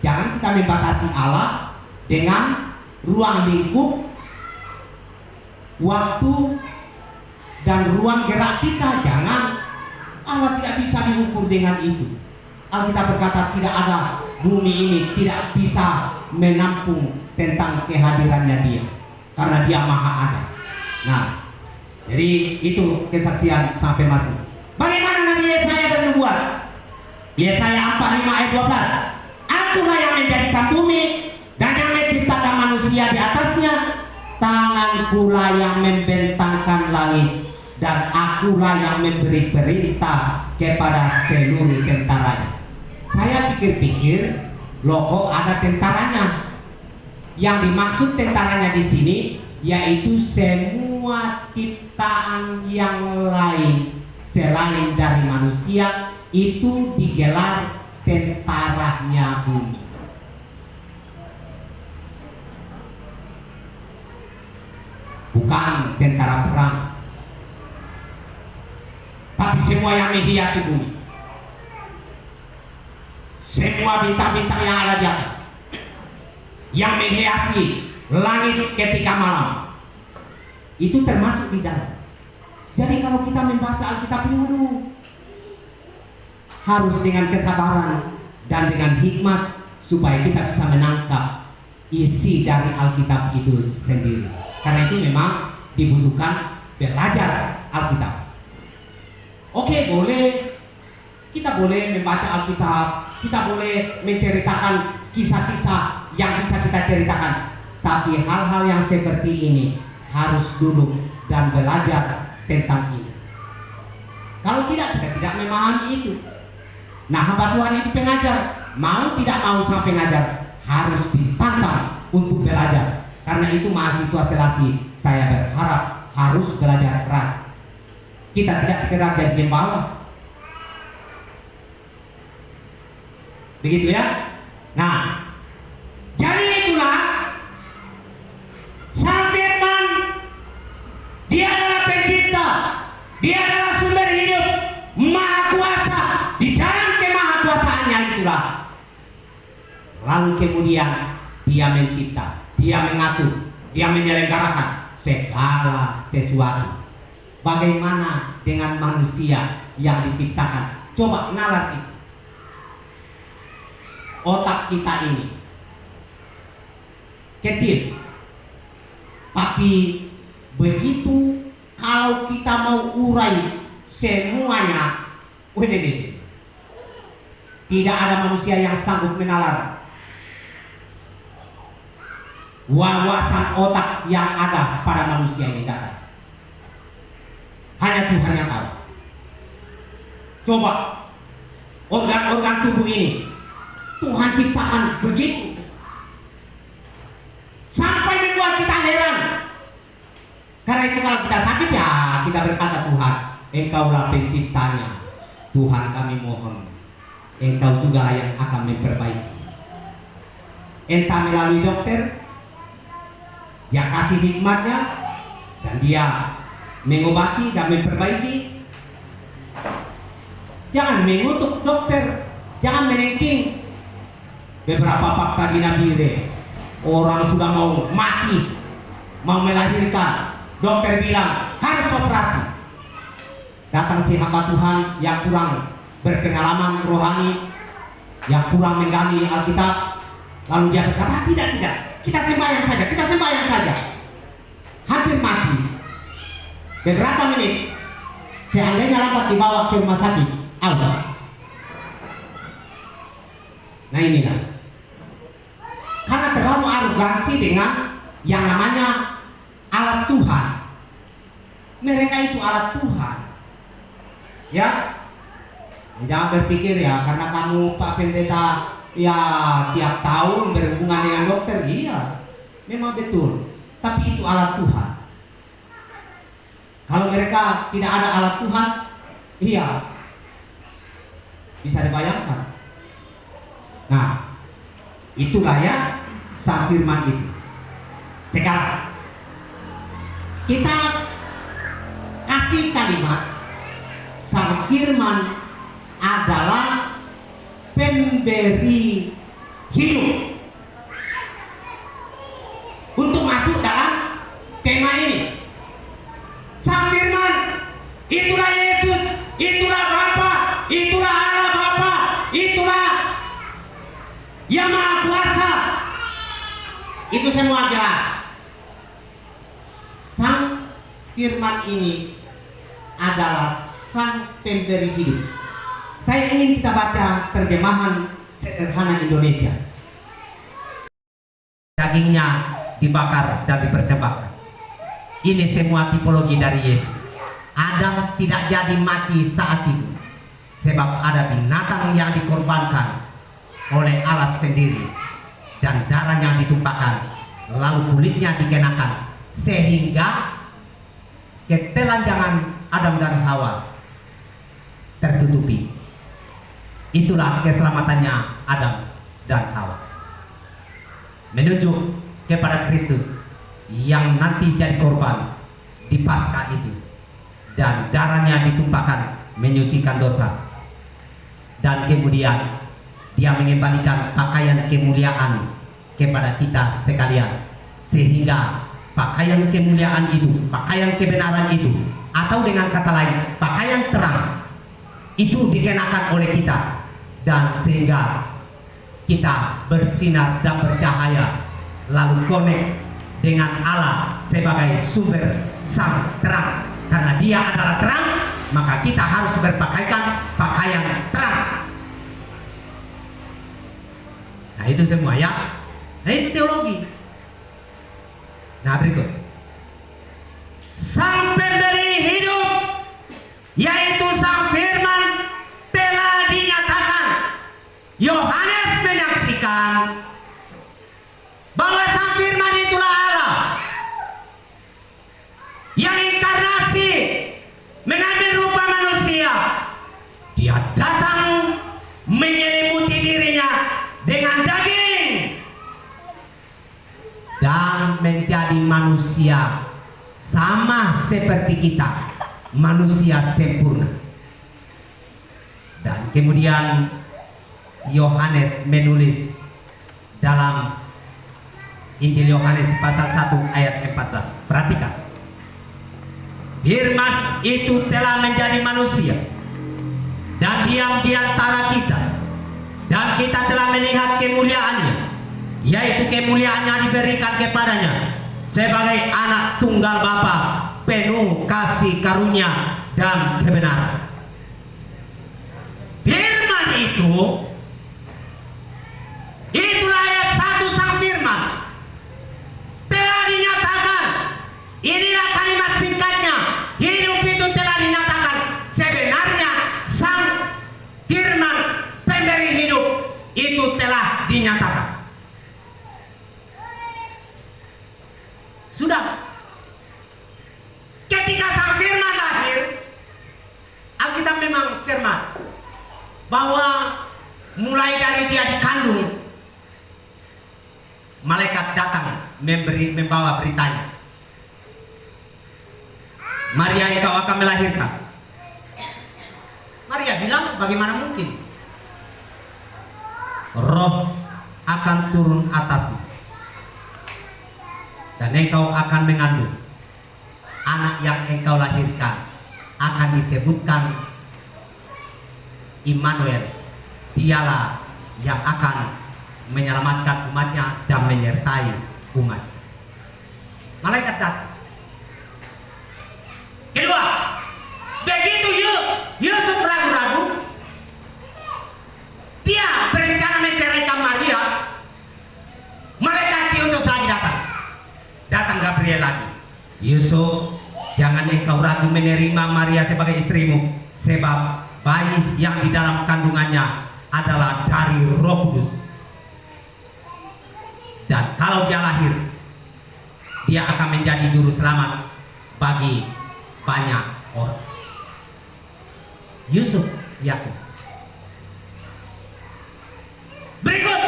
Jangan kita membatasi Allah dengan ruang lingkup, waktu, dan ruang gerak kita. Jangan. Allah tidak bisa diukur dengan itu. Alkitab berkata tidak ada bumi ini tidak bisa menampung tentang kehadirannya Dia, karena Dia maha ada. Nah, jadi itu kesaksian sampai masuk. Bagaimana Nabi Yesaya bernubuat? Yesaya 45 ayat 12. Akulah yang menjadikan bumi dan yang menciptakan manusia di atasnya. Tangankulah yang membentangkan langit, dan akulah yang memberi perintah kepada seluruh tentaranya. Saya pikir-pikir, loh kok ada tentaranya? Yang dimaksud tentaranya di sini yaitu semua ciptaan yang lain selain dari manusia itu digelar tentaranya bumi. Bukan tentara perang, tapi semua yang menghiasi bumi, semua bintang-bintang yang ada di atas, yang menghiasi langit ketika malam, itu termasuk di dalam. Jadi kalau kita membaca Alkitab ini, harus dengan kesabaran dan dengan hikmat supaya kita bisa menangkap isi dari Alkitab itu sendiri. Karena itu memang dibutuhkan belajar Alkitab. Oke, kita boleh membaca Alkitab, kita boleh menceritakan kisah-kisah yang bisa kita ceritakan. Tapi hal-hal yang seperti ini harus duduk dan belajar tentang ini. Kalau tidak, kita tidak memahami itu. Nah, hamba Tuhan itu pengajar, mau tidak mau sama pengajar harus ditantang untuk belajar. Karena itu mahasiswa Selasi, saya berharap harus belajar keras. Kita tidak sekedar jadi gembala. Begitu ya. Nah, jadi itulah Sang Firman, dia adalah pencipta, dia adalah sumber hidup, maha kuasa. Di dalam kemahakuasaannya itulah, lalu kemudian dia mencipta, dia mengatur, dia menyelenggarakan segala sesuatu. Bagaimana dengan manusia yang diciptakan? Coba nalar itu. Otak kita ini kecil, tapi begitu kalau kita mau urai semuanya, tidak ada manusia yang sanggup menalar wawasan otak yang ada pada manusia ini tadi. Hanya Tuhan yang tahu. Coba organ-organ tubuh ini Tuhan ciptakan begitu sampai membuat kita heran. Karena itu kalau kita sakit ya kita berkata, Tuhan, Engkaulah penciptanya. Tuhan, kami mohon Engkau juga yang akan memperbaiki. Entah melalui dokter, dia kasih hikmatnya dan dia mengobati dan memperbaiki. Jangan mengutuk dokter, jangan menengking. Beberapa fakta di Nabire, orang sudah mau mati, mau melahirkan, dokter bilang harus operasi. Datang si hamba Tuhan yang kurang berpengalaman rohani, yang kurang menggali Alkitab, lalu dia berkata, tidak, kita sembahyang saja. Hampir mati. Beberapa menit, seandainya dapat dibawa ke rumah sakit, nah inilah, karena terlalu arogansi dengan yang namanya alat Tuhan. Mereka itu alat Tuhan, ya. Jangan berpikir ya karena kamu Pak Pendeta ya tiap tahun berhubungan dengan dokter, iya, memang betul. Tapi itu alat Tuhan. Kalau mereka tidak ada alat Tuhan, iya, bisa dibayangkan. Nah, itulah ya Sang Firman itu. Sekarang kita kasih kalimat Sang Firman adalah pemberi hidup. Untuk masuk dalam tema ini, Sang Firman itulah Yesus, itulah Bapa, itulah Allah Bapa, itulah Yang Maha Kuasa. Itu semua adalah Sang Firman ini adalah Sang Pemberi hidup. Saya ingin kita baca terjemahan sederhana Indonesia. Dagingnya dibakar dan dipersembahkan. Ini semua tipologi dari Yesus. Adam tidak jadi mati saat itu, sebab ada binatang yang dikorbankan oleh Allah sendiri, dan darahnya ditumpahkan, lalu kulitnya dikenakan sehingga ketelanjangan Adam dan Hawa tertutupi. Itulah keselamatannya Adam dan Hawa, menunjuk kepada Kristus yang nanti jadi korban di Paskah itu, dan darahnya ditumpahkan menyucikan dosa, dan kemudian dia mengembalikan pakaian kemuliaan kepada kita sekalian, sehingga pakaian kemuliaan itu, pakaian kebenaran itu, atau dengan kata lain pakaian terang itu dikenakan oleh kita, dan sehingga kita bersinar dan bercahaya, lalu connect dengan Allah sebagai sumber sang terang. Karena dia adalah terang, maka kita harus berpakaikan pakaian terang. Nah itu semua ya. Nah itu teologi. Nah berikut, sang pemberi hidup, yaitu sang firman, telah dinyatakan. Yohanes menyaksikan bahwa sang firman itulah Allah yang inkarnasi, mengambil rupa manusia. Dia datang menyelimuti dirinya dengan daging dan menjadi manusia sama seperti kita, manusia sempurna. Dan kemudian Yohanes menulis dalam Injil Yohanes pasal 1 ayat 14. Perhatikan. Firman itu telah menjadi manusia dan diam di antara kita, dan kita telah melihat kemuliaannya, yaitu kemuliaan yang diberikan kepadanya sebagai anak tunggal Bapa, penuh kasih karunia dan kebenaran. Firman itulah ayat 1, sang firman telah dinyatakan. Inilah kalimat singkatnya, hidup itu telah dinyatakan. Sebenarnya sang firman pemberi hidup itu telah dinyatakan. Sudah. Ketika sang firman lahir, Alkitab memang firman bahwa mulai dari dia dikandung, malaikat datang membawa beritanya. Maria, engkau akan melahirkan. Maria bilang, bagaimana mungkin? Roh akan turun atasmu, dan engkau akan mengandung. Anak yang engkau lahirkan akan disebutkan Immanuel. Dialah yang akan menyelamatkan umatnya dan menyertai umat. Malaikat datang. Kedua, begitu Yusuf ragu-ragu, dia berencana menceraikan Maria. Malaikat diutus lagi datang Gabriel lagi. Yusuf, jangan engkau ragu menerima Maria sebagai istrimu, sebab bayi yang di dalam kandungannya adalah dari Roh Kudus. Dan kalau dia lahir, dia akan menjadi juru selamat bagi banyak orang. Yusuf yakin. Berikut,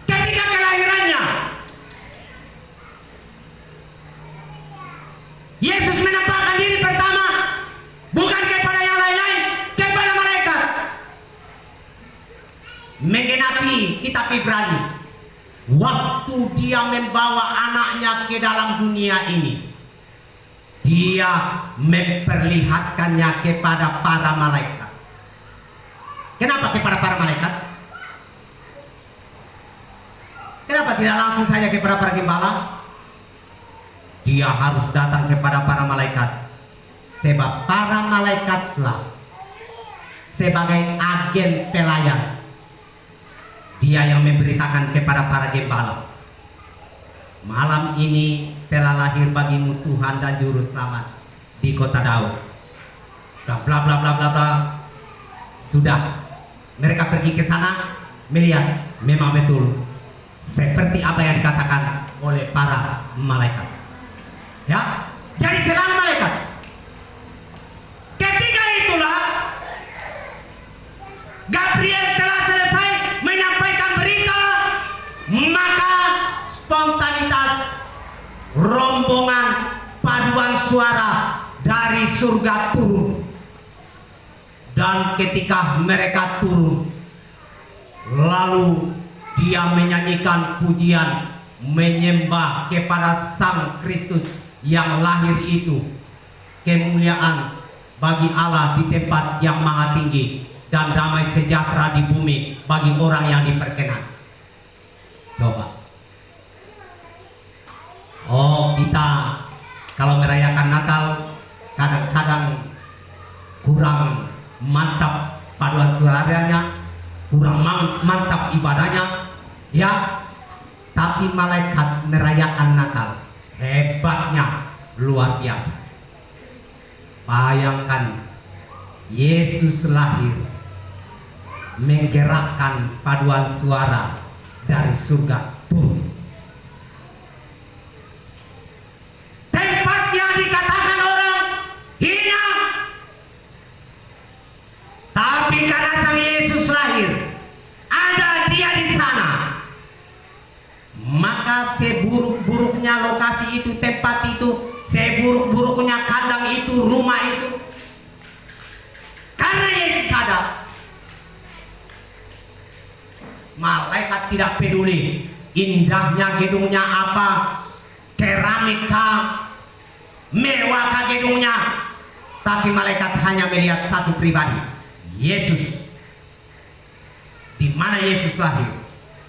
ketika kelahirannya, Yesus menampakkan diri pertama bukan kepada yang lain-lain, kepada malaikat. Menggenapi kitab Ibrani, waktu dia membawa anaknya ke dalam dunia ini, dia memperlihatkannya kepada para malaikat. Kenapa kepada para malaikat? Kenapa tidak langsung saja kepada para gembala? Dia harus datang kepada para malaikat, sebab para malaikatlah sebagai agen pelayan. Dia yang memberitakan kepada para gembala, malam ini telah lahir bagimu Tuhan dan Juru Selamat di kota Daud. Dan bla bla bla bla bla. Sudah, mereka pergi ke sana melihat, memang betul seperti apa yang dikatakan oleh para malaikat. Ya, jadi selalu malaikat. Ketika itulah Gabriel telah selesai menyampaikan berita, maka spontanitas rombongan paduan suara dari surga turun. Dan ketika mereka turun, lalu dia menyanyikan pujian, menyembah kepada Sang Kristus yang lahir itu. Kemuliaan bagi Allah di tempat yang maha tinggi, dan damai sejahtera di bumi bagi orang yang diperkenan. Coba. Oh, kita kalau merayakan Natal kadang-kadang kurang mantap paduan suaranya, kurang mantap ibadahnya, ya. Tapi malaikat merayakan Natal hebatnya luar biasa. Bayangkan Yesus lahir menggerakkan paduan suara dari surga turun. Tempat yang dikatakan orang hina, tapi karena Sang Yesus lahir, ada dia di sana, maka seburuk-buruknya lokasi itu, tempat itu, seburuk-buruknya kandang itu, rumah itu, karena Yesus ada, malaikat tidak peduli indahnya gedungnya apa, keramika, mewah gedungnya, tapi malaikat hanya melihat satu pribadi, Yesus. Di mana Yesus lahir,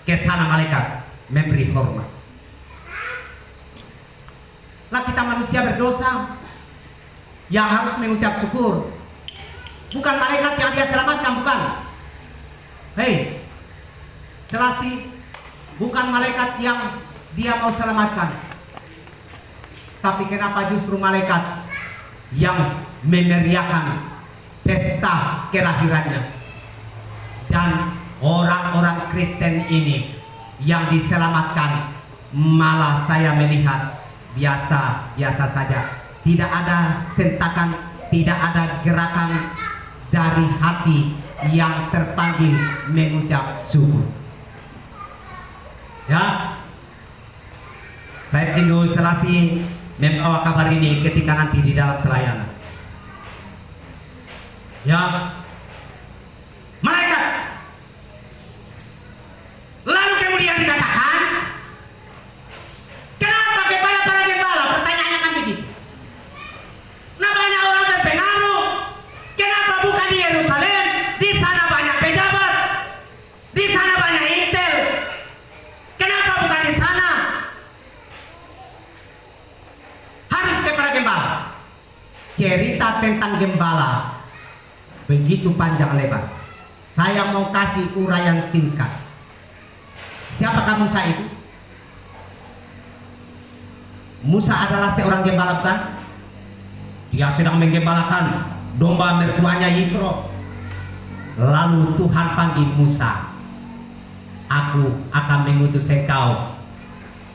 ke sana malaikat memberi hormat. Lah kita manusia berdosa yang harus mengucap syukur. Bukan malaikat yang dia selamatkan, bukan. Hei, Selasi, bukan malaikat yang dia mau selamatkan. Tapi kenapa justru malaikat yang memeriahkan pesta kelahirannya? Dan orang-orang Kristen ini yang diselamatkan malah saya melihat biasa-biasa saja. Tidak ada sentakan, tidak ada gerakan dari hati yang terpanggil mengucap syukur. Ya, saya rindu Selasi membawa kabar ini ketika nanti di dalam pelayanan. Ya, malaikat. Lalu kemudian dikatakan, kenapa gembala para gembala? Pertanyaannya kan begitu. Nah, banyak orang berpengaruh. Kenapa bukan di Yerusalem? Di sana banyak pejabat, di sana banyak intel. Kenapa bukan di sana? Harus kepada gembala. Cerita tentang gembala begitu panjang lebar. Saya mau kasih uraian singkat. Siapakah Musa itu? Musa adalah seorang gembala, bukan? Dia sedang menggembalakan domba mertuanya Yitro. Lalu Tuhan panggil Musa, aku akan mengutus engkau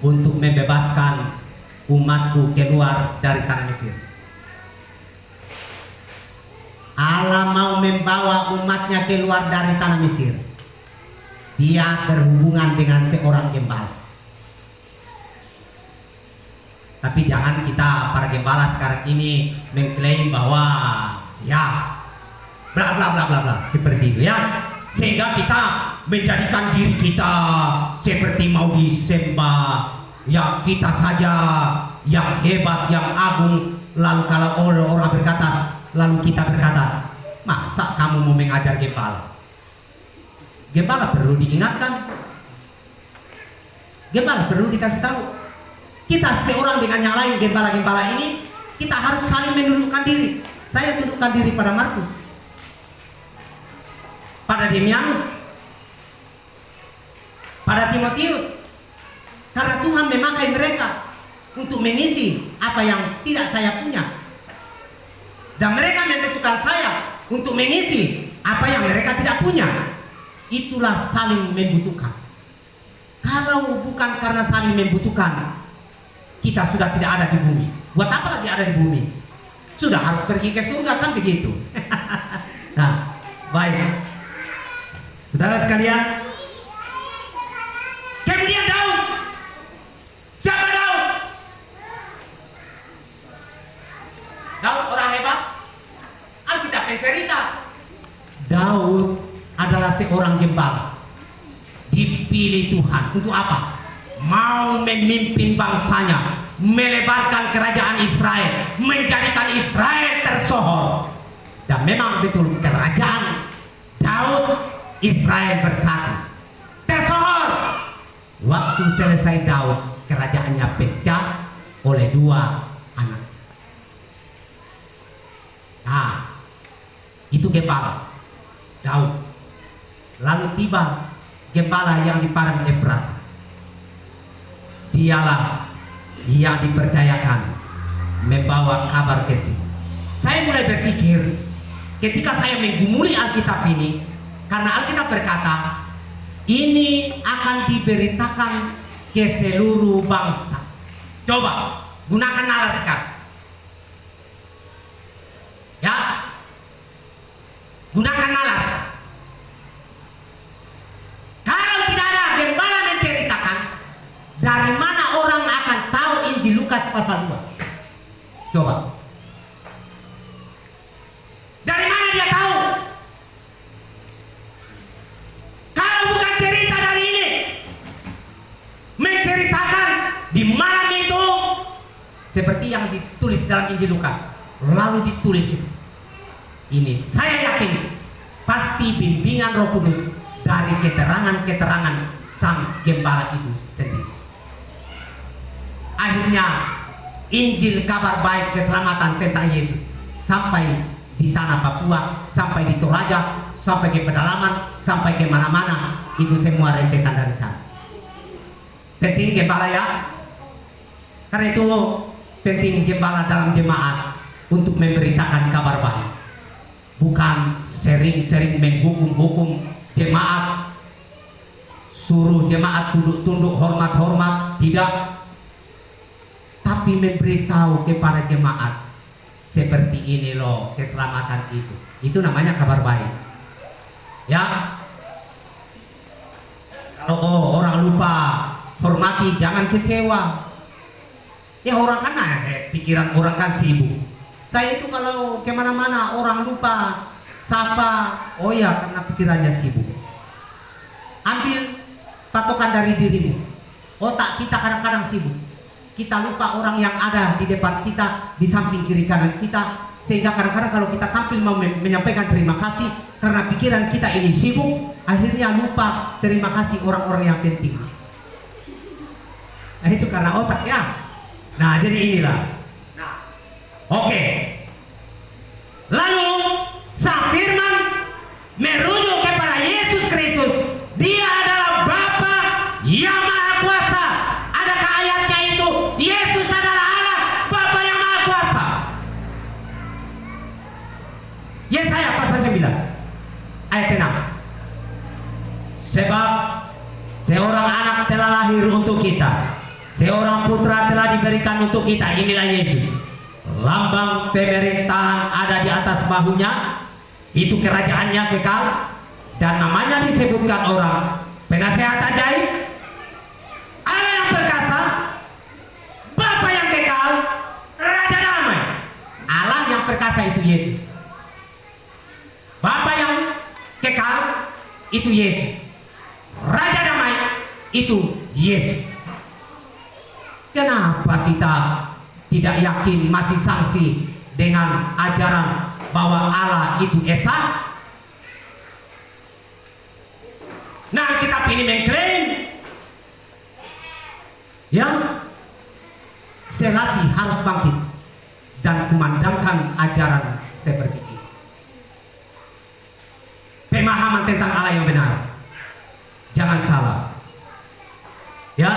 untuk membebaskan umatku keluar dari tanah Mesir. Allah mau membawa umatnya keluar dari tanah Mesir. Dia berhubungan dengan seorang gembala. Tapi jangan kita para gembala sekarang ini mengklaim bahwa ya bla bla bla bla bla seperti itu ya, sehingga kita menjadikan diri kita seperti mau disembah, ya kita saja yang hebat, yang agung. Lalu kalau orang berkata, lalu kita berkata, masa kamu mau mengajar gembala? Gembala perlu diingatkan, gembala perlu dikasih tahu. Kita seorang dengan yang lain, gembala-gembala ini, kita harus saling menundukkan diri. Saya tundukkan diri pada Markus, pada Demianus, pada Timotius, karena Tuhan memakai mereka untuk mengisi apa yang tidak saya punya, dan mereka membutuhkan saya untuk mengisi apa yang mereka tidak punya. Itulah saling membutuhkan. Kalau bukan karena saling membutuhkan, kita sudah tidak ada di bumi. Buat apa lagi ada di bumi? Sudah harus pergi ke surga, kan begitu. Nah, baik. Saudara sekalian, kemudian Daud. Siapa Daud? Daud orang hebat. Alkitab mencerita Daud adalah seorang gembala, dipilih Tuhan untuk apa? Mau memimpin bangsanya, melebarkan kerajaan Israel, menjadikan Israel tersohor. Dan memang betul, kerajaan Daud Israel bersatu, tersohor. Waktu selesai Daud, kerajaannya pecah oleh dua anak. Nah, itu gembala Daud. Lalu tiba gembala yang di padang Efrat. Dialah yang dipercayakan membawa kabar kesih. Saya mulai berpikir ketika saya menggumuli Alkitab ini, karena Alkitab berkata ini akan diberitakan ke seluruh bangsa. Coba gunakan nalar sekarang. Ya, gunakan nalar. Kalau tidak ada gembala menceritakan, dari mana orang akan tahu Injil Lukas pasal 2? Coba. Dari mana dia tahu? Kalau bukan cerita dari ini, menceritakan di malam itu seperti yang ditulis dalam Injil Lukas, lalu ditulis ini, saya yakin pasti bimbingan Roh Kudus dari keterangan-keterangan sang gembala itu sendiri. Akhirnya Injil kabar baik keselamatan tentang Yesus sampai di tanah Papua, sampai di Toraja, sampai ke pedalaman, sampai ke mana-mana, itu semua rentetan dari sana. Penting gembala ya. Karena itu penting gembala dalam jemaat untuk memberitakan kabar baik, bukan sering-sering menghukum-hukum jemaat, suruh jemaat tunduk-tunduk, hormat-hormat, tidak. Tapi memberitahu kepada jemaat seperti ini loh keselamatan itu. Itu namanya kabar baik. Ya. Kalau orang lupa hormati, jangan kecewa. Ya orang kan pikiran orang kan sibuk. Saya itu kalau kemana-mana orang lupa sapa, oh ya karena pikirannya sibuk. Ambil patokan dari dirimu. Otak kita kadang-kadang sibuk. Kita lupa orang yang ada di depan kita, di samping kiri kanan kita, sehingga kadang-kadang kalau kita tampil mau menyampaikan terima kasih, karena pikiran kita ini sibuk, akhirnya lupa terima kasih orang-orang yang penting. Nah itu karena otak ya. Nah jadi inilah. Nah, oke. Lalu sang firman merujuk kepada Yesus Kristus. Dia adalah Bapa yang Maha Kuasa. Adakah ayatnya itu? Yesus adalah Allah, Bapa yang Maha Kuasa. Yesaya pasal 9 ayat 6. Sebab seorang anak telah lahir untuk kita, seorang putra telah diberikan untuk kita. Inilah Yesus. Lambang pemerintahan ada di atas bahunya. Itu kerajaannya kekal. Dan namanya disebutkan orang penasehat ajaib, Allah yang perkasa, Bapa yang kekal, Raja damai. Allah yang perkasa itu Yesus. Bapa yang kekal itu Yesus. Raja damai itu Yesus. Kenapa kita tidak yakin, masih sangsi dengan ajaran bahwa Allah itu esa? Nah, kitab ini mengklaim yang Selassie harus bangkit dan kumandangkan ajaran seperti ini. Pemahaman tentang Allah yang benar, jangan salah. Ya,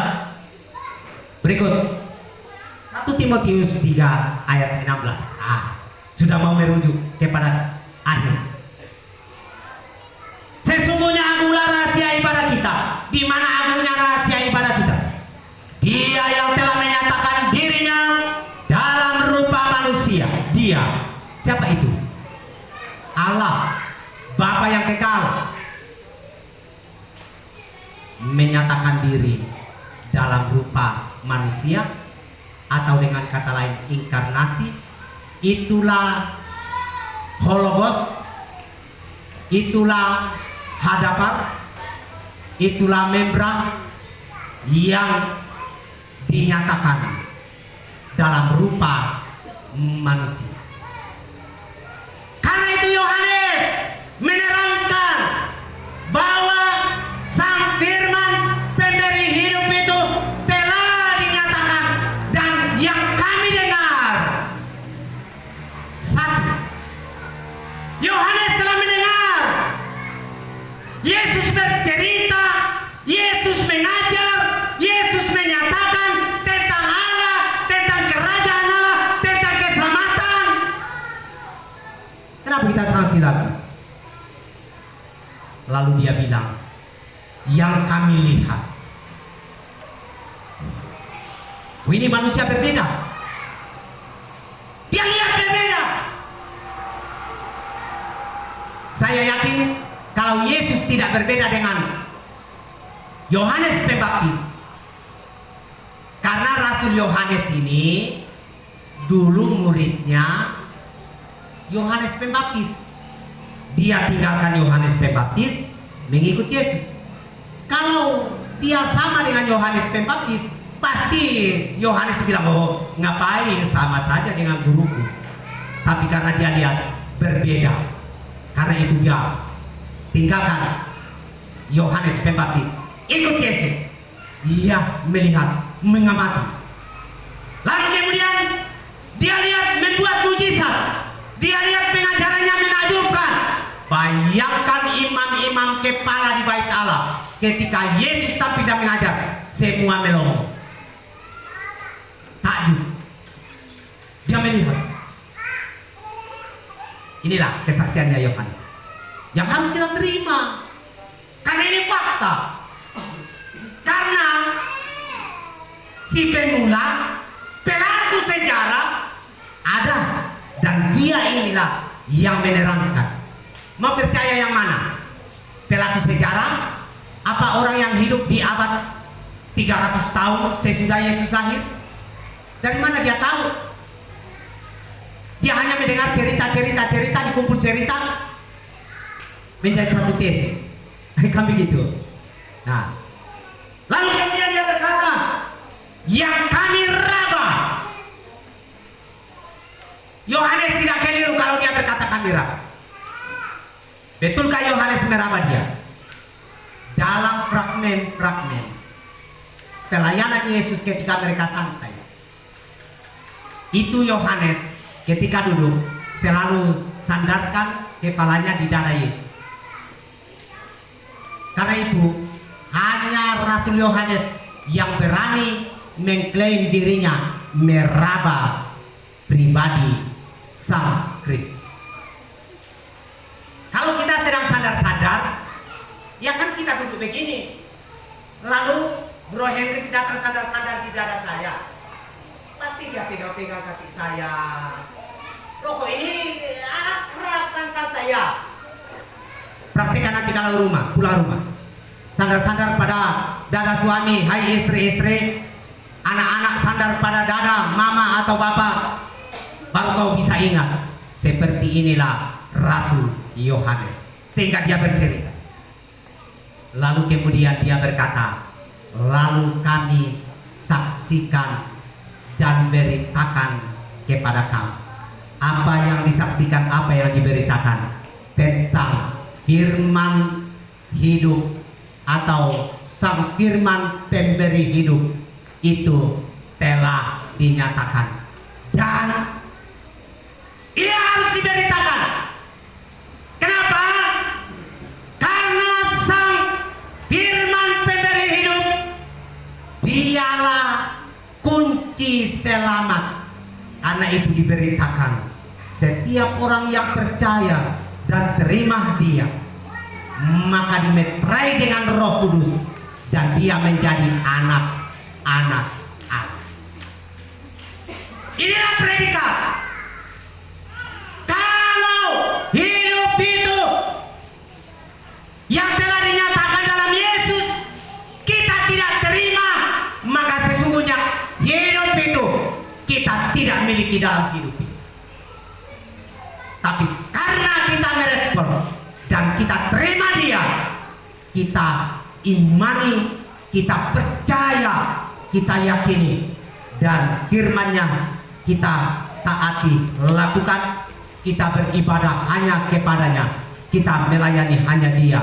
berikut 1 Timotius 3 ayat 16. Sudah mau merujuk kepada akhir. Sesungguhnya agunglah rahasia ibadah kita. Di mana agungnya rahasia Siapa itu? Allah, Bapa yang kekal, menyatakan diri dalam rupa manusia, atau dengan kata lain inkarnasi. Itulah Hologos, itulah Hadapar, itulah Membra yang dinyatakan dalam rupa manusia. Karena itu Yohanes menerangkan bahwa Sang Firman pemberi hidup itu telah dinyatakan, dan yang kami dengar, satu, Yohanes telah mendengar Yesus bercerita, Yesus mengajar, Yesus menyatakan tentang Allah, tentang kerajaan Allah, tentang keselamatan. Kenapa kita sanksi lagi? Lalu dia bilang, yang kami lihat. Ini manusia berbeda. Dia lihat berbeda. Saya yakin kalau Yesus tidak berbeda dengan Yohanes Pembaptis, karena Rasul Yohanes ini dulu muridnya Yohanes Pembaptis. Dia tinggalkan Yohanes Pembaptis, mengikut Yesus. Kalau dia sama dengan Yohanes Pembaptis, pasti Yohanes bilang, oh ngapain, sama saja dengan guruku. Tapi karena dia lihat berbeda, karena itu dia tinggalkan Yohanes Pembaptis, ikut Yesus. Dia melihat, mengamati. Lalu kemudian dia lihat membuat mujizat, dia lihat pengajarannya menakjubkan. Bayangkan imam-imam kepala di bait Allah, ketika Yesus tampil dan mengajar, semua melongo, takjub. Dia melihat. Inilah kesaksiannya Yohanes yang harus kita terima, karena ini fakta. Karena si pemula, pelaku sejarah ada, dan dia inilah yang menerangkan. Mau percaya yang mana? Pelaku sejarah, apa orang yang hidup di abad 300 tahun sesudah Yesus lahir? Dari mana dia tahu? Dia hanya mendengar cerita, dikumpul cerita menjadi satu tesis. Kan begitu. Nah, lalu kemudian dia berkata, yang kami raba. Yohanes tidak keliru kalau dia berkata kami raba. Betulkah Yohanes meraba dia? Dalam fragmen-fragmen pelayanan Yesus ketika mereka santai, itu Yohanes ketika duduk selalu sandarkan kepalanya di dada Yesus. Karena itu hanya Rasul Yohanes yang berani mengklaim dirinya meraba pribadi Sang Kristus. Kalau kita sedang sadar-sadar, ya kan kita duduk begini, lalu Bro Henrik datang sadar-sadar di dada saya, pasti dia pegang-pegang kaki saya. Loh kok ini akrab kan santai ya? Praktekkan nanti kalau pulang rumah, sandar-sandar pada dada suami, hai istri-istri, anak-anak sandar pada dada mama atau bapak, baru kau bisa ingat. Seperti inilah Rasul Yohanes, sehingga dia bercerita. Lalu kemudian dia berkata, lalu kami saksikan dan beritakan kepada kamu. Apa yang disaksikan, apa yang diberitakan tentang firman hidup atau Sang Firman pemberi hidup itu telah dinyatakan, dan ia harus diberitakan. Kenapa? Karena Sang Firman pemberi hidup, dialah kunci selamat. Karena itu diberitakan, setiap orang yang percaya dan terima dia, maka dimeterai dengan Roh Kudus dan dia menjadi anak-anak Allah. Inilah predikat. miliki dalam hidup ini. Tapi karena kita merespon dan kita terima Dia, kita imani, kita percaya, kita yakini, dan firman-Nya kita taati, lakukan, kita beribadah hanya kepadanya, kita melayani hanya Dia,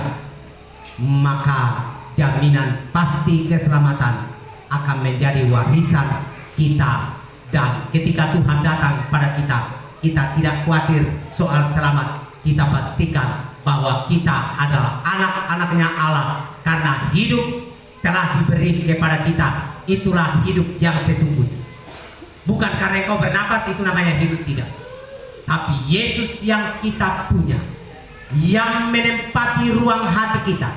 maka jaminan pasti keselamatan akan menjadi warisan kita. Dan ketika Tuhan datang pada kita, kita tidak khawatir soal selamat. Kita pastikan bahwa kita adalah anak-anaknya Allah, karena hidup telah diberi kepada kita. Itulah hidup yang sesungguhnya. Bukan karena engkau bernapas itu namanya hidup, tidak. Tapi Yesus yang kita punya, yang menempati ruang hati kita,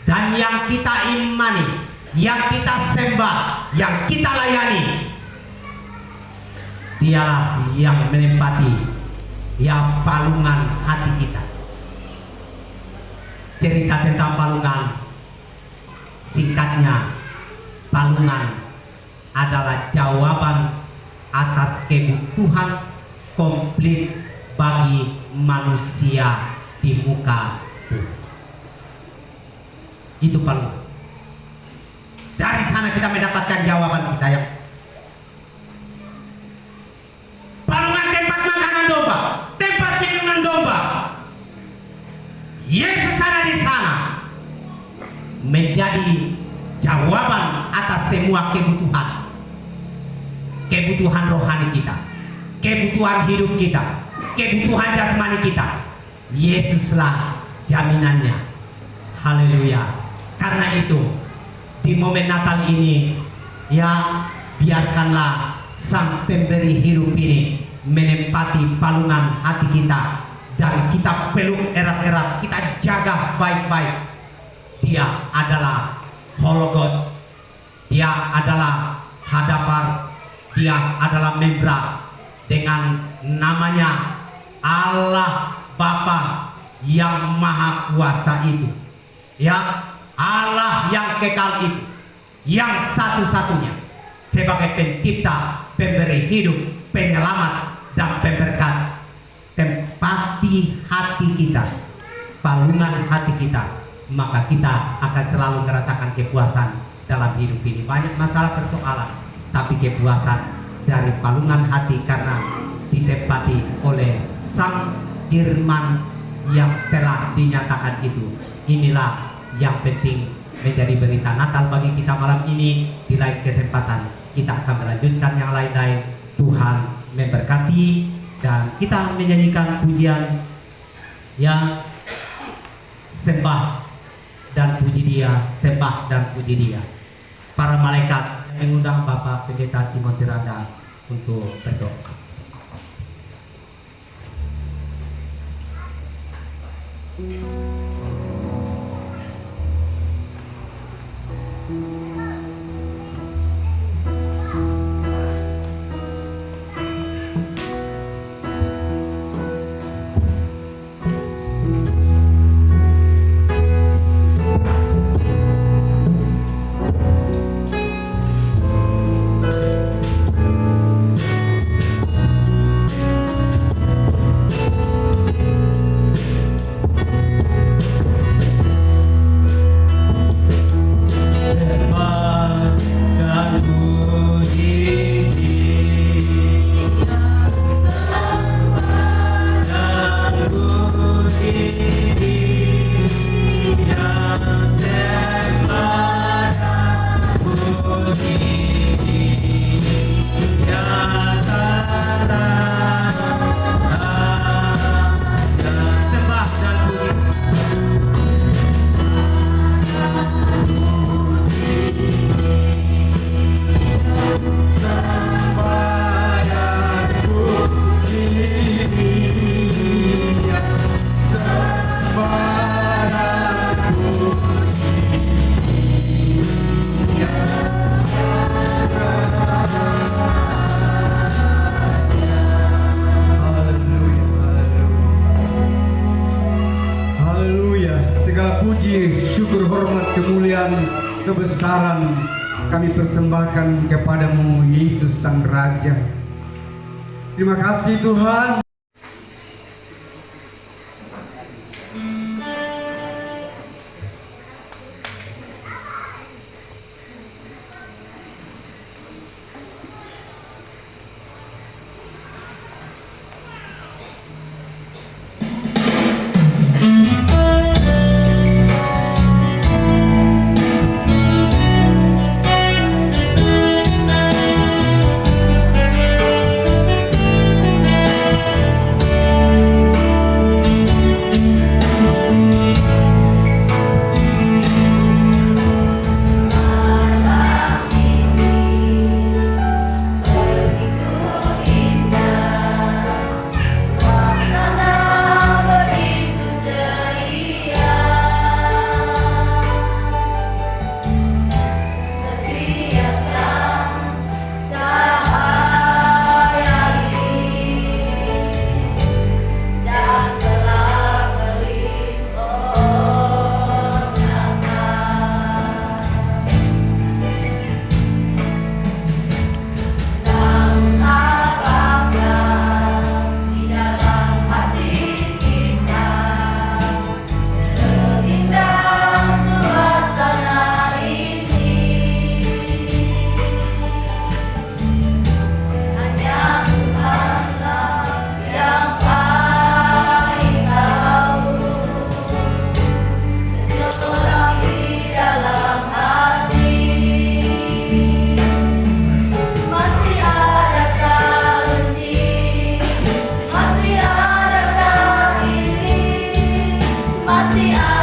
dan yang kita imani, yang kita sembah, yang kita layani, Dialah yang menempati ya palungan hati kita. Cerita tentang palungan, singkatnya, palungan adalah jawaban atas kebutuhan komplit bagi manusia di muka bumi. Itu palungan. Dari sana kita mendapatkan jawaban kita yang palungan, tempat makanan domba, tempat minuman domba. Yesus ada di sana menjadi jawaban atas semua kebutuhan. Kebutuhan rohani kita, kebutuhan hidup kita, kebutuhan jasmani kita. Yesuslah jaminannya. Haleluya. Karena itu di momen Natal ini, ya, biarkanlah Sang Pemberi hidup ini menempati palungan hati kita, dan kita peluk erat-erat, kita jaga baik-baik. Dia adalah Hologos, Dia adalah Hadapar, Dia adalah Membra, dengan namanya Allah Bapa yang Maha Kuasa itu, ya, Allah yang kekal itu, yang satu-satunya sebagai pencipta, pemberi hidup, penyelamat, dan pemberkat. Tempati hati kita, palungan hati kita, maka kita akan selalu merasakan kepuasan dalam hidup ini. Banyak masalah persoalan, tapi kepuasan dari palungan hati karena ditempati oleh Sang Firman yang telah dinyatakan itu. Inilah yang penting menjadi berita Natal bagi kita malam ini. Di lain kesempatan kita akan melanjutkan yang lain-lain. Tuhan memberkati, dan kita menyanyikan pujian yang sembah dan puji Dia, sembah dan puji Dia. Para malaikat mengundang Bapak Pendeta Simon Tiranda untuk berdoa. syukur, hormat, kemuliaan, kebesaran kami persembahkan kepadamu, Yesus Sang Raja. Terima kasih Tuhan. Masih